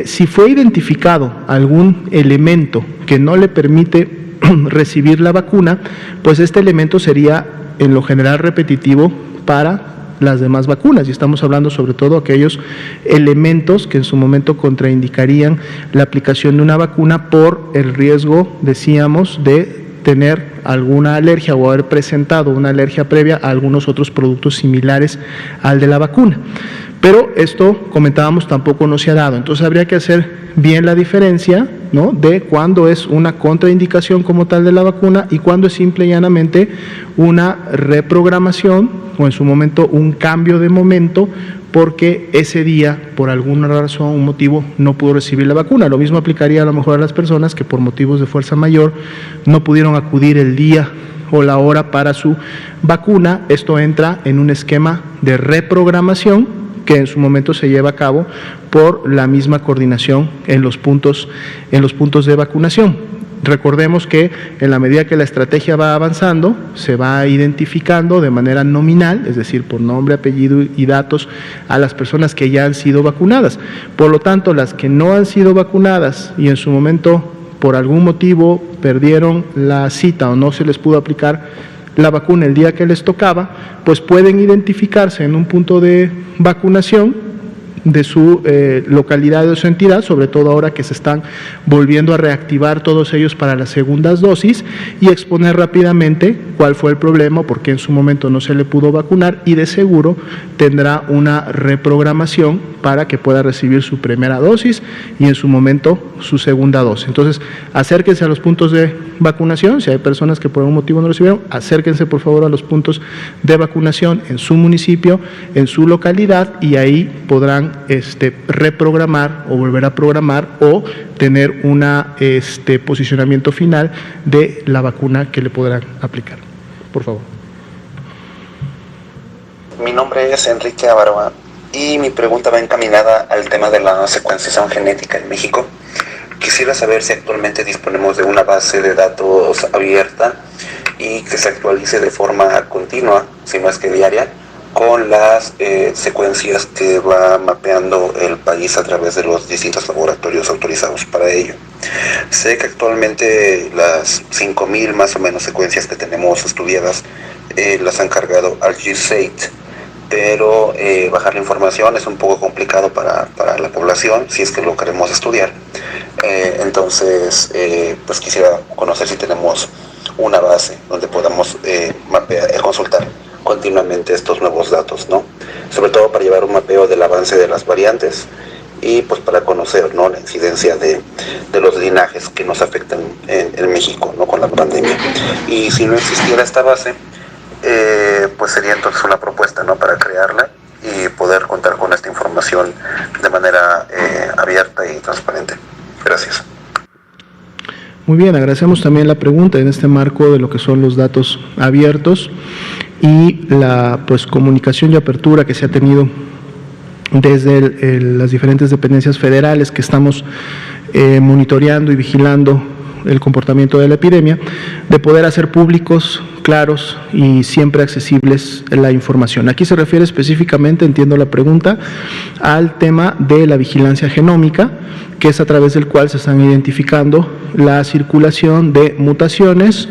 Si fue identificado algún elemento que no le permite recibir la vacuna, pues este elemento sería en lo general repetitivo para las demás vacunas, y estamos hablando sobre todo aquellos elementos que en su momento contraindicarían la aplicación de una vacuna por el riesgo, decíamos, de tener alguna alergia o haber presentado una alergia previa a algunos otros productos similares al de la vacuna. Pero esto, comentábamos, tampoco no se ha dado. Entonces habría que hacer bien la diferencia, ¿no?, de cuándo es una contraindicación como tal de la vacuna y cuándo es simple y llanamente una reprogramación o en su momento un cambio de momento porque ese día, por alguna razón, un motivo, no pudo recibir la vacuna. Lo mismo aplicaría a lo mejor a las personas que por motivos de fuerza mayor no pudieron acudir el día o la hora para su vacuna. Esto entra en un esquema de reprogramación que en su momento se lleva a cabo por la misma coordinación en los puntos de vacunación. Recordemos que en la medida que la estrategia va avanzando, se va identificando de manera nominal, es decir, por nombre, apellido y datos, a las personas que ya han sido vacunadas. Por lo tanto, las que no han sido vacunadas y en su momento por algún motivo perdieron la cita o no se les pudo aplicar la vacuna el día que les tocaba, pues pueden identificarse en un punto de vacunación de su localidad o de su entidad, sobre todo ahora que se están volviendo a reactivar todos ellos para las segundas dosis, y exponer rápidamente cuál fue el problema, por qué en su momento no se le pudo vacunar, y de seguro tendrá una reprogramación para que pueda recibir su primera dosis y en su momento su segunda dosis. Entonces, acérquense a los puntos de vacunación. Si hay personas que por algún motivo no recibieron, acérquense por favor a los puntos de vacunación en su municipio, en su localidad, y ahí podrán reprogramar o volver a programar o tener un posicionamiento final de la vacuna que le podrán aplicar. Por favor. Mi nombre es Enrique Abarba y mi pregunta va encaminada al tema de la secuenciación genética en México. Quisiera saber si actualmente disponemos de una base de datos abierta y que se actualice de forma continua, si no es que diaria, con las secuencias que va mapeando el país a través de los distintos laboratorios autorizados para ello. Sé que actualmente las 5.000 más o menos secuencias que tenemos estudiadas las han cargado al GSAID, pero bajar la información es un poco complicado para la población si es que lo queremos estudiar. Entonces, pues quisiera conocer si tenemos una base donde podamos consultar continuamente estos nuevos datos, ¿no? Sobre todo para llevar un mapeo del avance de las variantes y pues para conocer, ¿no?, la incidencia de los linajes que nos afectan en México, ¿no?, con la pandemia. Y si no existiera esta base, pues sería entonces una propuesta, ¿no?, para crearla y poder contar con esta información de manera abierta y transparente. Gracias. Muy bien, agradecemos también la pregunta en este marco de lo que son los datos abiertos y la comunicación y apertura que se ha tenido desde las diferentes dependencias federales que estamos monitoreando y vigilando el comportamiento de la epidemia, de poder hacer públicos, claros y siempre accesibles la información. Aquí se refiere específicamente, entiendo la pregunta, al tema de la vigilancia genómica, que es a través del cual se están identificando la circulación de mutaciones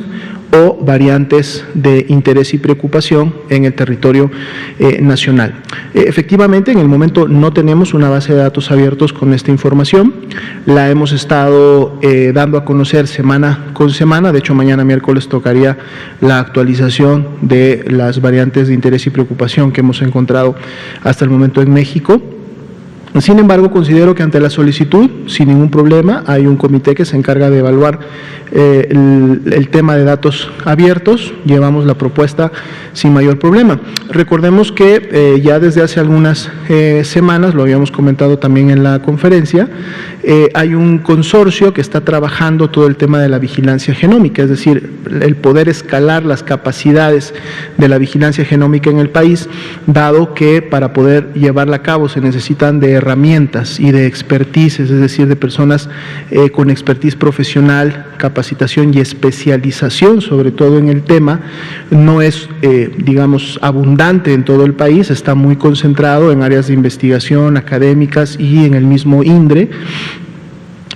o variantes de interés y preocupación en el territorio nacional. Efectivamente, en el momento no tenemos una base de datos abiertos con esta información, la hemos estado dando a conocer semana con semana. De hecho, mañana miércoles tocaría la actualización de las variantes de interés y preocupación que hemos encontrado hasta el momento en México. Sin embargo, considero que ante la solicitud, sin ningún problema, hay un comité que se encarga de evaluar el tema de datos abiertos. Llevamos la propuesta sin mayor problema. Recordemos que ya desde hace algunas semanas, lo habíamos comentado también en la conferencia, hay un consorcio que está trabajando todo el tema de la vigilancia genómica, es decir, el poder escalar las capacidades de la vigilancia genómica en el país, dado que para poder llevarla a cabo se necesitan de herramientas y de expertise, es decir, de personas con expertise profesional, capacitación y especialización, sobre todo en el tema. No es, digamos, abundante en todo el país, está muy concentrado en áreas de investigación académicas y en el mismo INDRE.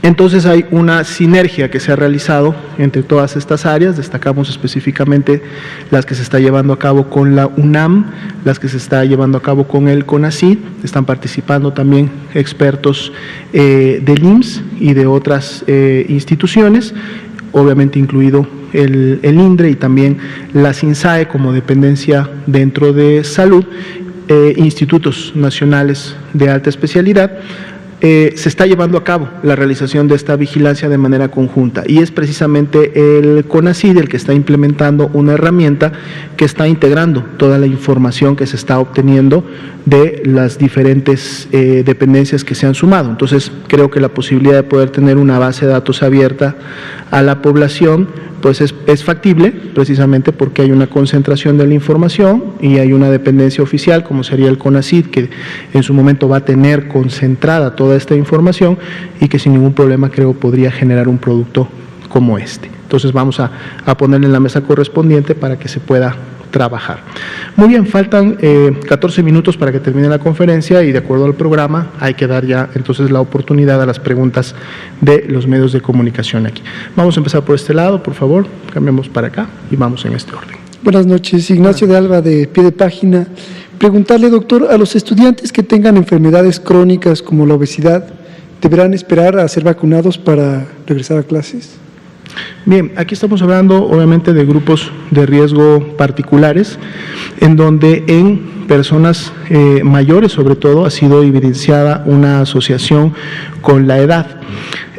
Entonces hay una sinergia que se ha realizado entre todas estas áreas. Destacamos específicamente las que se está llevando a cabo con la UNAM, las que se está llevando a cabo con el CONACYT. Están participando también expertos del IMSS y de otras instituciones, obviamente incluido el INDRE y también la SINSAE como dependencia dentro de salud, institutos nacionales de alta especialidad. Se está llevando a cabo la realización de esta vigilancia de manera conjunta y es precisamente el CONACYT el que está implementando una herramienta que está integrando toda la información que se está obteniendo de las diferentes dependencias que se han sumado. Entonces, creo que la posibilidad de poder tener una base de datos abierta a la población pues es factible, precisamente porque hay una concentración de la información y hay una dependencia oficial, como sería el CONACYT, que en su momento va a tener concentrada toda esta información y que sin ningún problema creo podría generar un producto como este. Entonces vamos a ponerle en la mesa correspondiente para que se pueda trabajar. Muy bien, faltan 14 minutos para que termine la conferencia y de acuerdo al programa hay que dar ya entonces la oportunidad a las preguntas de los medios de comunicación aquí. Vamos a empezar por este lado, por favor, cambiemos para acá y vamos en este orden. Buenas noches, Ignacio de Alba de Pie de Página. Preguntarle, doctor, a los estudiantes que tengan enfermedades crónicas como la obesidad, ¿deberán esperar a ser vacunados para regresar a clases? Bien, aquí estamos hablando obviamente de grupos de riesgo particulares, en donde en personas mayores sobre todo ha sido evidenciada una asociación con la edad.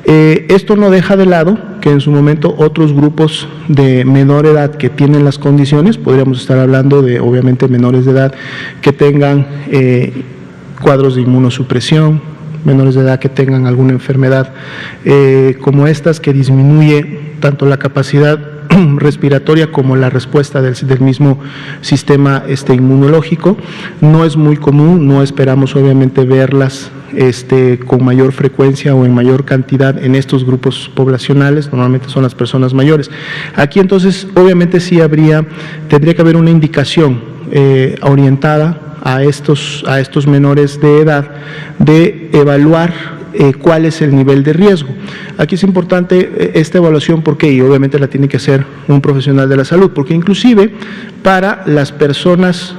Esto no deja de lado que en su momento otros grupos de menor edad que tienen las condiciones, podríamos estar hablando de obviamente menores de edad que tengan cuadros de inmunosupresión, menores de edad que tengan alguna enfermedad como estas que disminuye tanto la capacidad respiratoria como la respuesta del mismo sistema inmunológico. No es muy común, no esperamos obviamente verlas con mayor frecuencia o en mayor cantidad en estos grupos poblacionales, normalmente son las personas mayores. Aquí entonces obviamente sí tendría que haber una indicación orientada a estos menores de edad de evaluar cuál es el nivel de riesgo. Aquí es importante esta evaluación, ¿por qué? Y obviamente la tiene que hacer un profesional de la salud, porque inclusive para las personas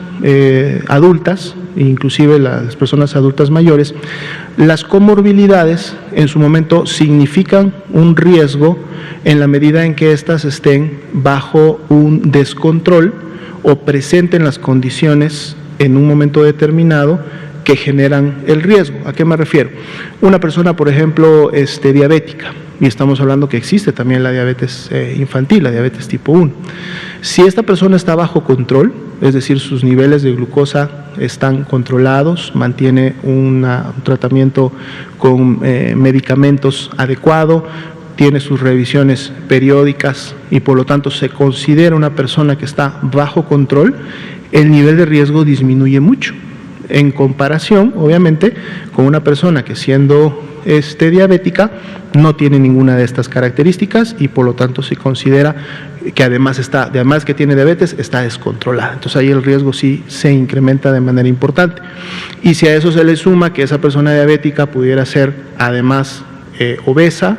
adultas, inclusive las personas adultas mayores, las comorbilidades en su momento significan un riesgo en la medida en que éstas estén bajo un descontrol o presenten las condiciones en un momento determinado que generan el riesgo. ¿A qué me refiero? Una persona, por ejemplo, diabética, y estamos hablando que existe también la diabetes infantil, la diabetes tipo 1. Si esta persona está bajo control, es decir, sus niveles de glucosa están controlados, mantiene un tratamiento con medicamentos adecuado, tiene sus revisiones periódicas y por lo tanto se considera una persona que está bajo control, el nivel de riesgo disminuye mucho, en comparación, obviamente, con una persona que siendo diabética no tiene ninguna de estas características y por lo tanto se considera que además que tiene diabetes, está descontrolada. Entonces ahí el riesgo sí se incrementa de manera importante. Y si a eso se le suma que esa persona diabética pudiera ser además obesa,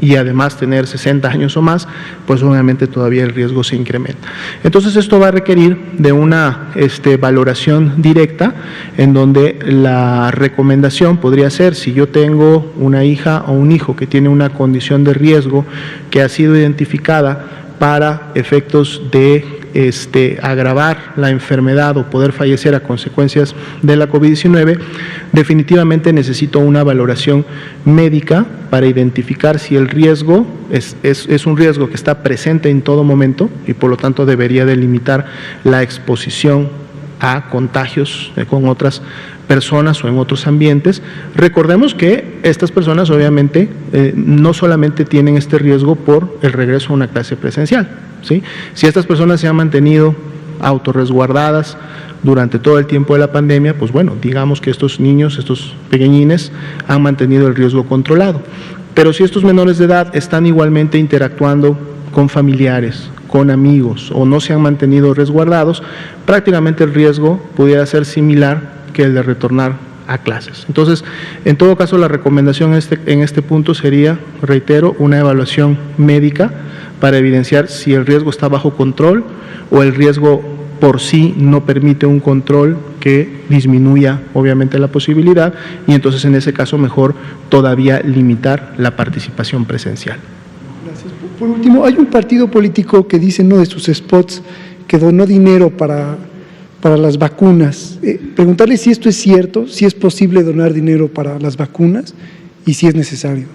y además tener 60 años o más, pues obviamente todavía el riesgo se incrementa. Entonces esto va a requerir de una valoración directa, en donde la recomendación podría ser, si yo tengo una hija o un hijo que tiene una condición de riesgo que ha sido identificada para efectos de agravar la enfermedad o poder fallecer a consecuencias de la COVID-19, definitivamente necesito una valoración médica para identificar si el riesgo es un riesgo que está presente en todo momento y por lo tanto debería delimitar la exposición a contagios con otras personas o en otros ambientes. Recordemos que estas personas obviamente no solamente tienen este riesgo por el regreso a una clase presencial, ¿sí? Si estas personas se han mantenido autorresguardadas durante todo el tiempo de la pandemia, pues bueno, digamos que estos niños, estos pequeñines, han mantenido el riesgo controlado. Pero si estos menores de edad están igualmente interactuando con familiares, con amigos o no se han mantenido resguardados, prácticamente el riesgo pudiera ser similar que el de retornar a clases. Entonces, en todo caso, la recomendación en este punto sería, reitero, una evaluación médica para evidenciar si el riesgo está bajo control o el riesgo por sí no permite un control que disminuya obviamente la posibilidad y entonces en ese caso mejor todavía limitar la participación presencial. Gracias. Por último, hay un partido político que dice en uno de sus spots que donó dinero para las vacunas. Preguntarle si esto es cierto, si es posible donar dinero para las vacunas y si es necesario.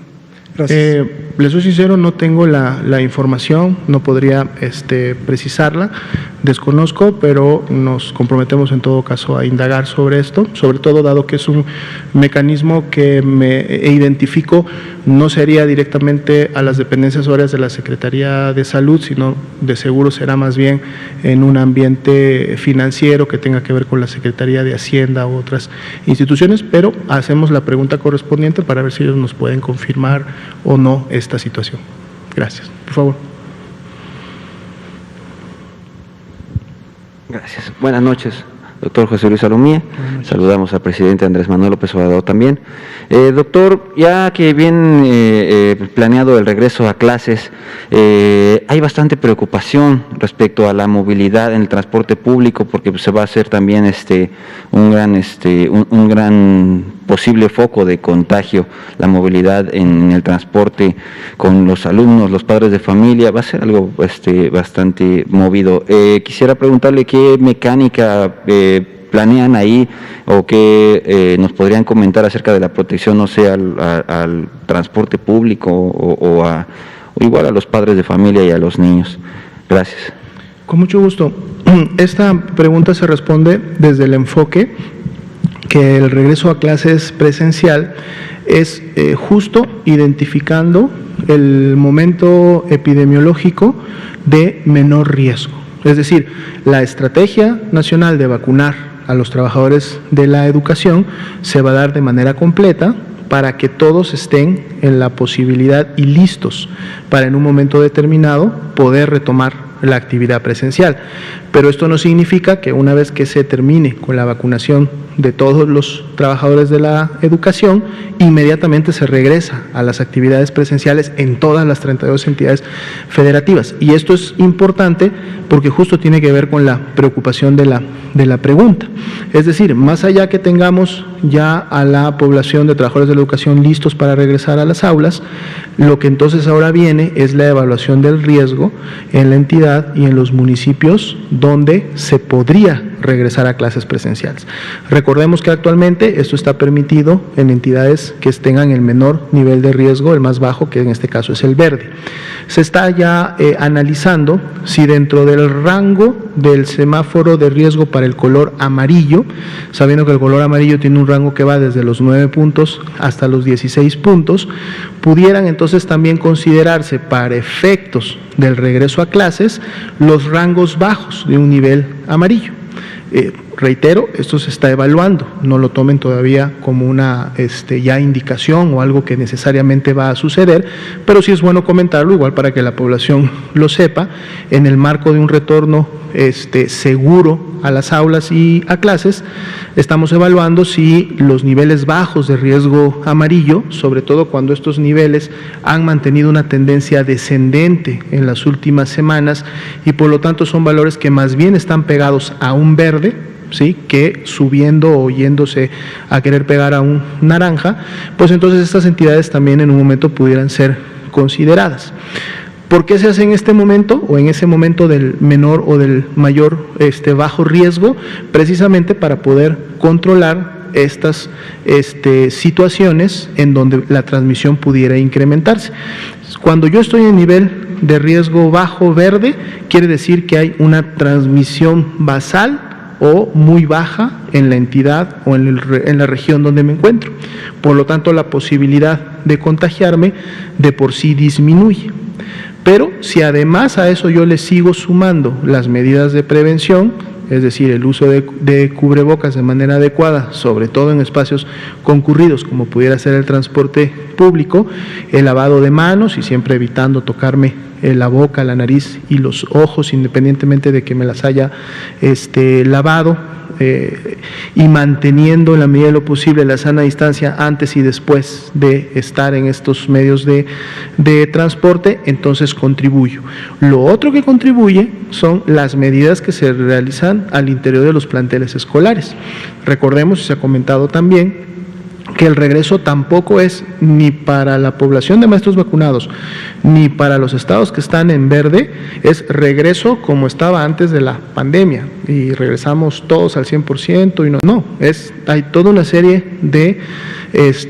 Gracias. Les soy sincero, no tengo la información, no podría precisarla, desconozco, pero nos comprometemos en todo caso a indagar sobre esto, sobre todo dado que es un mecanismo que me identifico, no sería directamente a las dependencias horarias de la Secretaría de Salud, sino de seguro será más bien en un ambiente financiero que tenga que ver con la Secretaría de Hacienda u otras instituciones, pero hacemos la pregunta correspondiente para ver si ellos nos pueden confirmar o no esta situación. Gracias. Por favor. Gracias. Buenas noches, doctor José Luis Salomía. Saludamos al presidente Andrés Manuel López Obrador también. Doctor, ya que bien planeado el regreso a clases, hay bastante preocupación respecto a la movilidad en el transporte público porque se va a hacer también un gran posible foco de contagio, la movilidad en el transporte con los alumnos, los padres de familia, va a ser algo bastante movido. Quisiera preguntarle qué mecánica planean ahí o qué nos podrían comentar acerca de la protección, no sé, al transporte público o igual a los padres de familia y a los niños. Gracias. Con mucho gusto. Esta pregunta se responde desde el enfoque que el regreso a clases presencial es justo identificando el momento epidemiológico de menor riesgo. Es decir, la estrategia nacional de vacunar a los trabajadores de la educación se va a dar de manera completa para que todos estén en la posibilidad y listos para en un momento determinado poder retomar la actividad presencial. Pero esto no significa que una vez que se termine con la vacunación de todos los trabajadores de la educación, inmediatamente se regresa a las actividades presenciales en todas las 32 entidades federativas. Y esto es importante porque justo tiene que ver con la preocupación de la pregunta. Es decir, más allá que tengamos ya a la población de trabajadores de la educación listos para regresar a las aulas, lo que entonces ahora viene es la evaluación del riesgo en la entidad y en los municipios donde se podría regresar a clases presenciales. Recordemos que actualmente esto está permitido en entidades que tengan el menor nivel de riesgo, el más bajo, que en este caso es el verde. Se está ya analizando si dentro del rango del semáforo de riesgo para el color amarillo, sabiendo que el color amarillo tiene un rango que va desde los 9 puntos hasta los 16 puntos, pudieran entonces también considerarse para efectos del regreso a clases los rangos bajos de un nivel amarillo. Reitero, esto se está evaluando, no lo tomen todavía como una ya indicación o algo que necesariamente va a suceder, pero sí es bueno comentarlo igual para que la población lo sepa, en el marco de un retorno seguro a las aulas y a clases, estamos evaluando si los niveles bajos de riesgo amarillo, sobre todo cuando estos niveles han mantenido una tendencia descendente en las últimas semanas y por lo tanto son valores que más bien están pegados a un verde, ¿sí?, que subiendo o yéndose a querer pegar a un naranja, pues entonces estas entidades también en un momento pudieran ser consideradas. ¿Por qué se hace en este momento o en ese momento del menor o del mayor bajo riesgo? Precisamente para poder controlar estas situaciones en donde la transmisión pudiera incrementarse. Cuando yo estoy en nivel de riesgo bajo verde, quiere decir que hay una transmisión basal o muy baja en la entidad o en la región donde me encuentro. Por lo tanto, la posibilidad de contagiarme de por sí disminuye. Pero si además a eso yo le sigo sumando las medidas de prevención, es decir, el uso de cubrebocas de manera adecuada, sobre todo en espacios concurridos como pudiera ser el transporte público, el lavado de manos y siempre evitando tocarme la boca, la nariz y los ojos, independientemente de que me las haya lavado, y manteniendo en la medida de lo posible la sana distancia antes y después de estar en estos medios de transporte, entonces contribuyo. Lo otro que contribuye son las medidas que se realizan al interior de los planteles escolares. Recordemos, y se ha comentado también, que el regreso tampoco es ni para la población de maestros vacunados, ni para los estados que están en verde, es regreso como estaba antes de la pandemia, y regresamos todos al 100%, y no, hay toda una serie de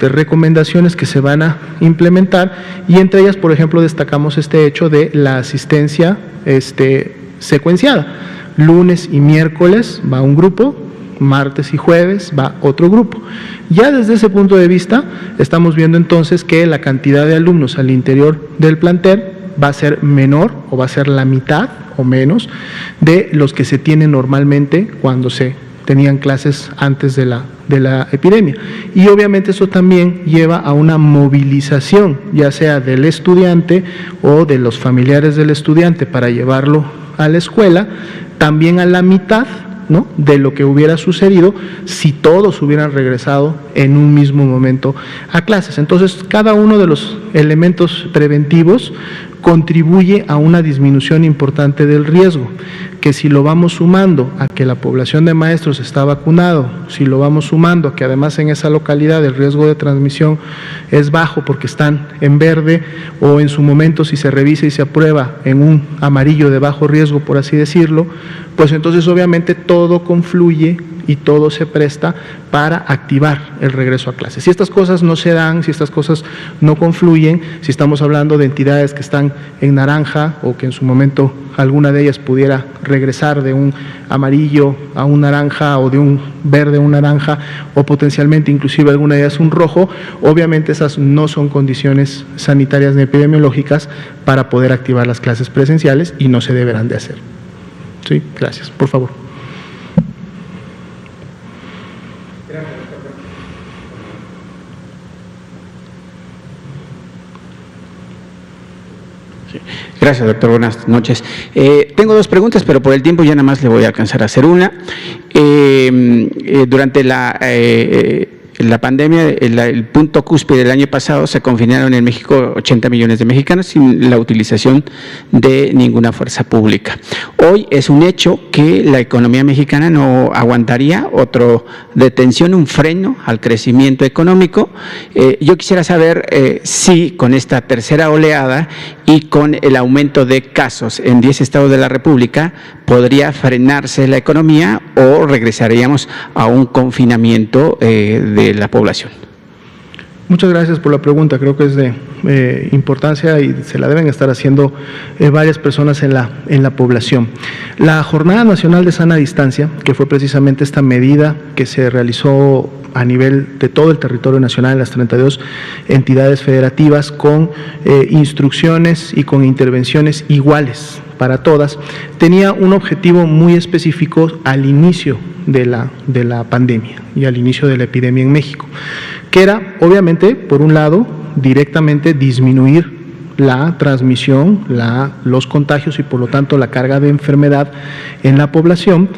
recomendaciones que se van a implementar, y entre ellas, por ejemplo, destacamos este hecho de la asistencia secuenciada. Lunes y miércoles va un grupo, martes y jueves va otro grupo. Ya desde ese punto de vista estamos viendo entonces que la cantidad de alumnos al interior del plantel va a ser menor o va a ser la mitad o menos de los que se tienen normalmente cuando se tenían clases antes de la epidemia. Y obviamente eso también lleva a una movilización, ya sea del estudiante o de los familiares del estudiante para llevarlo a la escuela, también a la mitad, ¿no?, de lo que hubiera sucedido si todos hubieran regresado en un mismo momento a clases. Entonces, cada uno de los elementos preventivos contribuye a una disminución importante del riesgo, que si lo vamos sumando a que la población de maestros está vacunado, si lo vamos sumando a que además en esa localidad el riesgo de transmisión es bajo porque están en verde, o en su momento si se revisa y se aprueba en un amarillo de bajo riesgo, por así decirlo, pues entonces obviamente todo confluye y todo se presta para activar el regreso a clases. Si estas cosas no se dan, si estas cosas no confluyen, si estamos hablando de entidades que están en naranja o que en su momento alguna de ellas pudiera regresar de un amarillo a un naranja o de un verde a un naranja o potencialmente inclusive alguna de ellas un rojo, obviamente esas no son condiciones sanitarias ni epidemiológicas para poder activar las clases presenciales y no se deberán de hacer. Sí, gracias. Por favor. Gracias, doctor. Buenas noches. Tengo dos preguntas, pero por el tiempo ya nada más le voy a alcanzar a hacer una. Durante la pandemia, el punto cúspide del año pasado, se confinaron en México 80 millones de mexicanos sin la utilización de ninguna fuerza pública. Hoy es un hecho que la economía mexicana no aguantaría otra detención, un freno al crecimiento económico. Yo quisiera saber si con esta tercera oleada y con el aumento de casos en 10 estados de la República podría frenarse la economía o regresaríamos a un confinamiento de la población. Muchas gracias por la pregunta, creo que es de importancia y se la deben estar haciendo varias personas en la población. La Jornada Nacional de Sana Distancia, que fue precisamente esta medida que se realizó a nivel de todo el territorio nacional en las 32 entidades federativas con instrucciones y con intervenciones iguales para todas, tenía un objetivo muy específico al inicio de la pandemia y al inicio de la epidemia en México, que era, obviamente, por un lado, directamente disminuir la transmisión, los contagios y por lo tanto la carga de enfermedad en la población,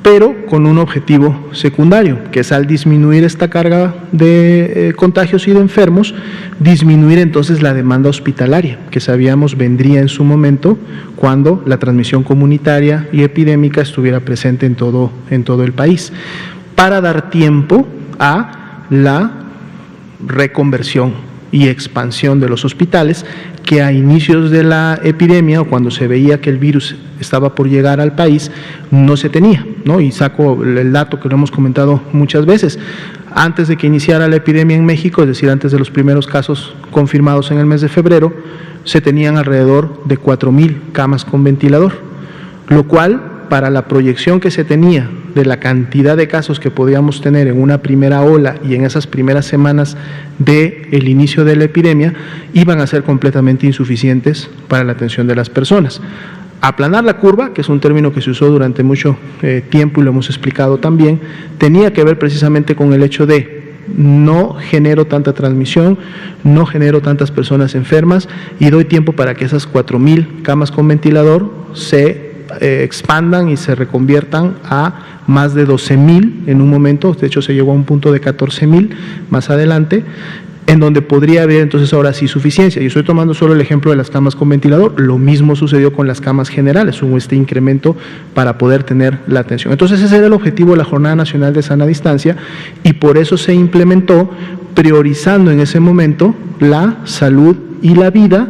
pero con un objetivo secundario, que es al disminuir esta carga de contagios y de enfermos, disminuir entonces la demanda hospitalaria, que sabíamos vendría en su momento cuando la transmisión comunitaria y epidémica estuviera presente en todo el país, para dar tiempo a la reconversión y expansión de los hospitales, que a inicios de la epidemia o cuando se veía que el virus estaba por llegar al país, no se tenía, ¿no? Y saco el dato que lo hemos comentado muchas veces. Antes de que iniciara la epidemia en México, es decir, antes de los primeros casos confirmados en el mes de febrero, se tenían alrededor de 4,000 camas con ventilador, lo cual, para la proyección que se tenía de la cantidad de casos que podíamos tener en una primera ola y en esas primeras semanas del inicio de la epidemia, iban a ser completamente insuficientes para la atención de las personas. Aplanar la curva, que es un término que se usó durante mucho tiempo y lo hemos explicado también, tenía que ver precisamente con el hecho de no genero tanta transmisión, no genero tantas personas enfermas y doy tiempo para que esas 4,000 camas con ventilador se expandan y se reconviertan a más de 12,000 en un momento. De hecho se llegó a un punto de 14,000 más adelante, en donde podría haber entonces ahora sí suficiencia. Y estoy tomando solo el ejemplo de las camas con ventilador. Lo mismo sucedió con las camas generales, hubo este incremento para poder tener la atención. Entonces ese era el objetivo de la Jornada Nacional de Sana Distancia y por eso se implementó priorizando en ese momento la salud y la vida,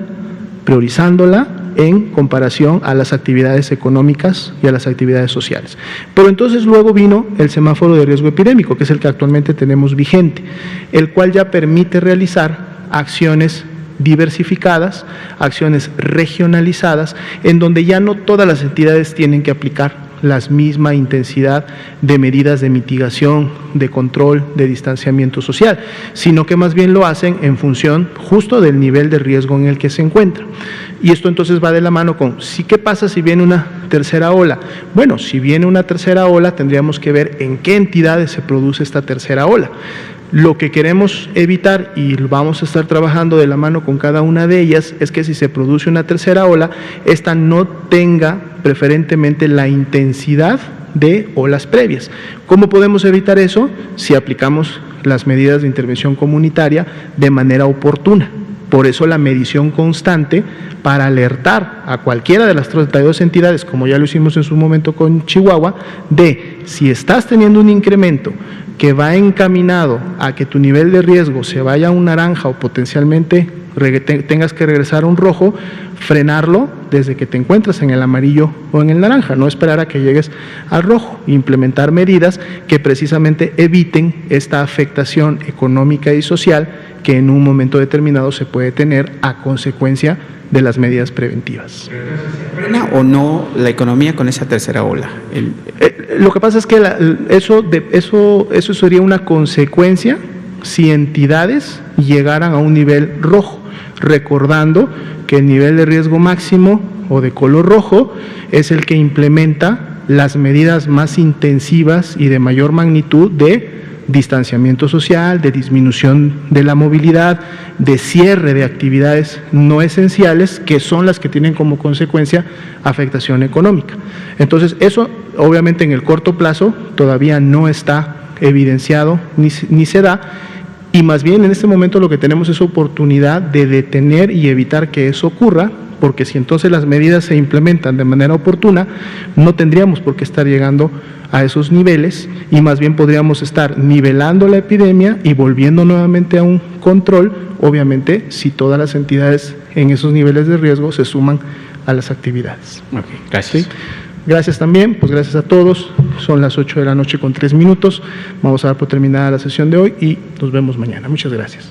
priorizándola en comparación a las actividades económicas y a las actividades sociales. Pero entonces luego vino el semáforo de riesgo epidémico, que es el que actualmente tenemos vigente, el cual ya permite realizar acciones diversificadas, acciones regionalizadas, en donde ya no todas las entidades tienen que aplicar la misma intensidad de medidas de mitigación, de control, de distanciamiento social, sino que más bien lo hacen en función justo del nivel de riesgo en el que se encuentra. Y esto entonces va de la mano con, ¿qué pasa si viene una tercera ola? Bueno, si viene una tercera ola, tendríamos que ver en qué entidades se produce esta tercera ola. Lo que queremos evitar, y vamos a estar trabajando de la mano con cada una de ellas, es que si se produce una tercera ola, esta no tenga preferentemente la intensidad de olas previas. ¿Cómo podemos evitar eso? Si aplicamos las medidas de intervención comunitaria de manera oportuna. Por eso la medición constante para alertar a cualquiera de las 32 entidades, como ya lo hicimos en su momento con Chihuahua, de si estás teniendo un incremento que va encaminado a que tu nivel de riesgo se vaya a un naranja o potencialmente tengas que regresar a un rojo, frenarlo desde que te encuentras en el amarillo o en el naranja, no esperar a que llegues al rojo, implementar medidas que precisamente eviten esta afectación económica y social que en un momento determinado se puede tener a consecuencia de las medidas preventivas. ¿Frena o no la economía con esa tercera ola? Lo que pasa es que eso sería una consecuencia si entidades llegaran a un nivel rojo, recordando que el nivel de riesgo máximo o de color rojo es el que implementa las medidas más intensivas y de mayor magnitud de distanciamiento social, de disminución de la movilidad, de cierre de actividades no esenciales, que son las que tienen como consecuencia afectación económica. Entonces, eso obviamente en el corto plazo todavía no está evidenciado ni se da, y más bien en este momento lo que tenemos es oportunidad de detener y evitar que eso ocurra, porque si entonces las medidas se implementan de manera oportuna, no tendríamos por qué estar llegando a esos niveles y más bien podríamos estar nivelando la epidemia y volviendo nuevamente a un control, obviamente si todas las entidades en esos niveles de riesgo se suman a las actividades. Okay, gracias. ¿Sí? Gracias también, pues gracias a todos, son las 8:03 p.m, vamos a dar por terminada la sesión de hoy y nos vemos mañana. Muchas gracias.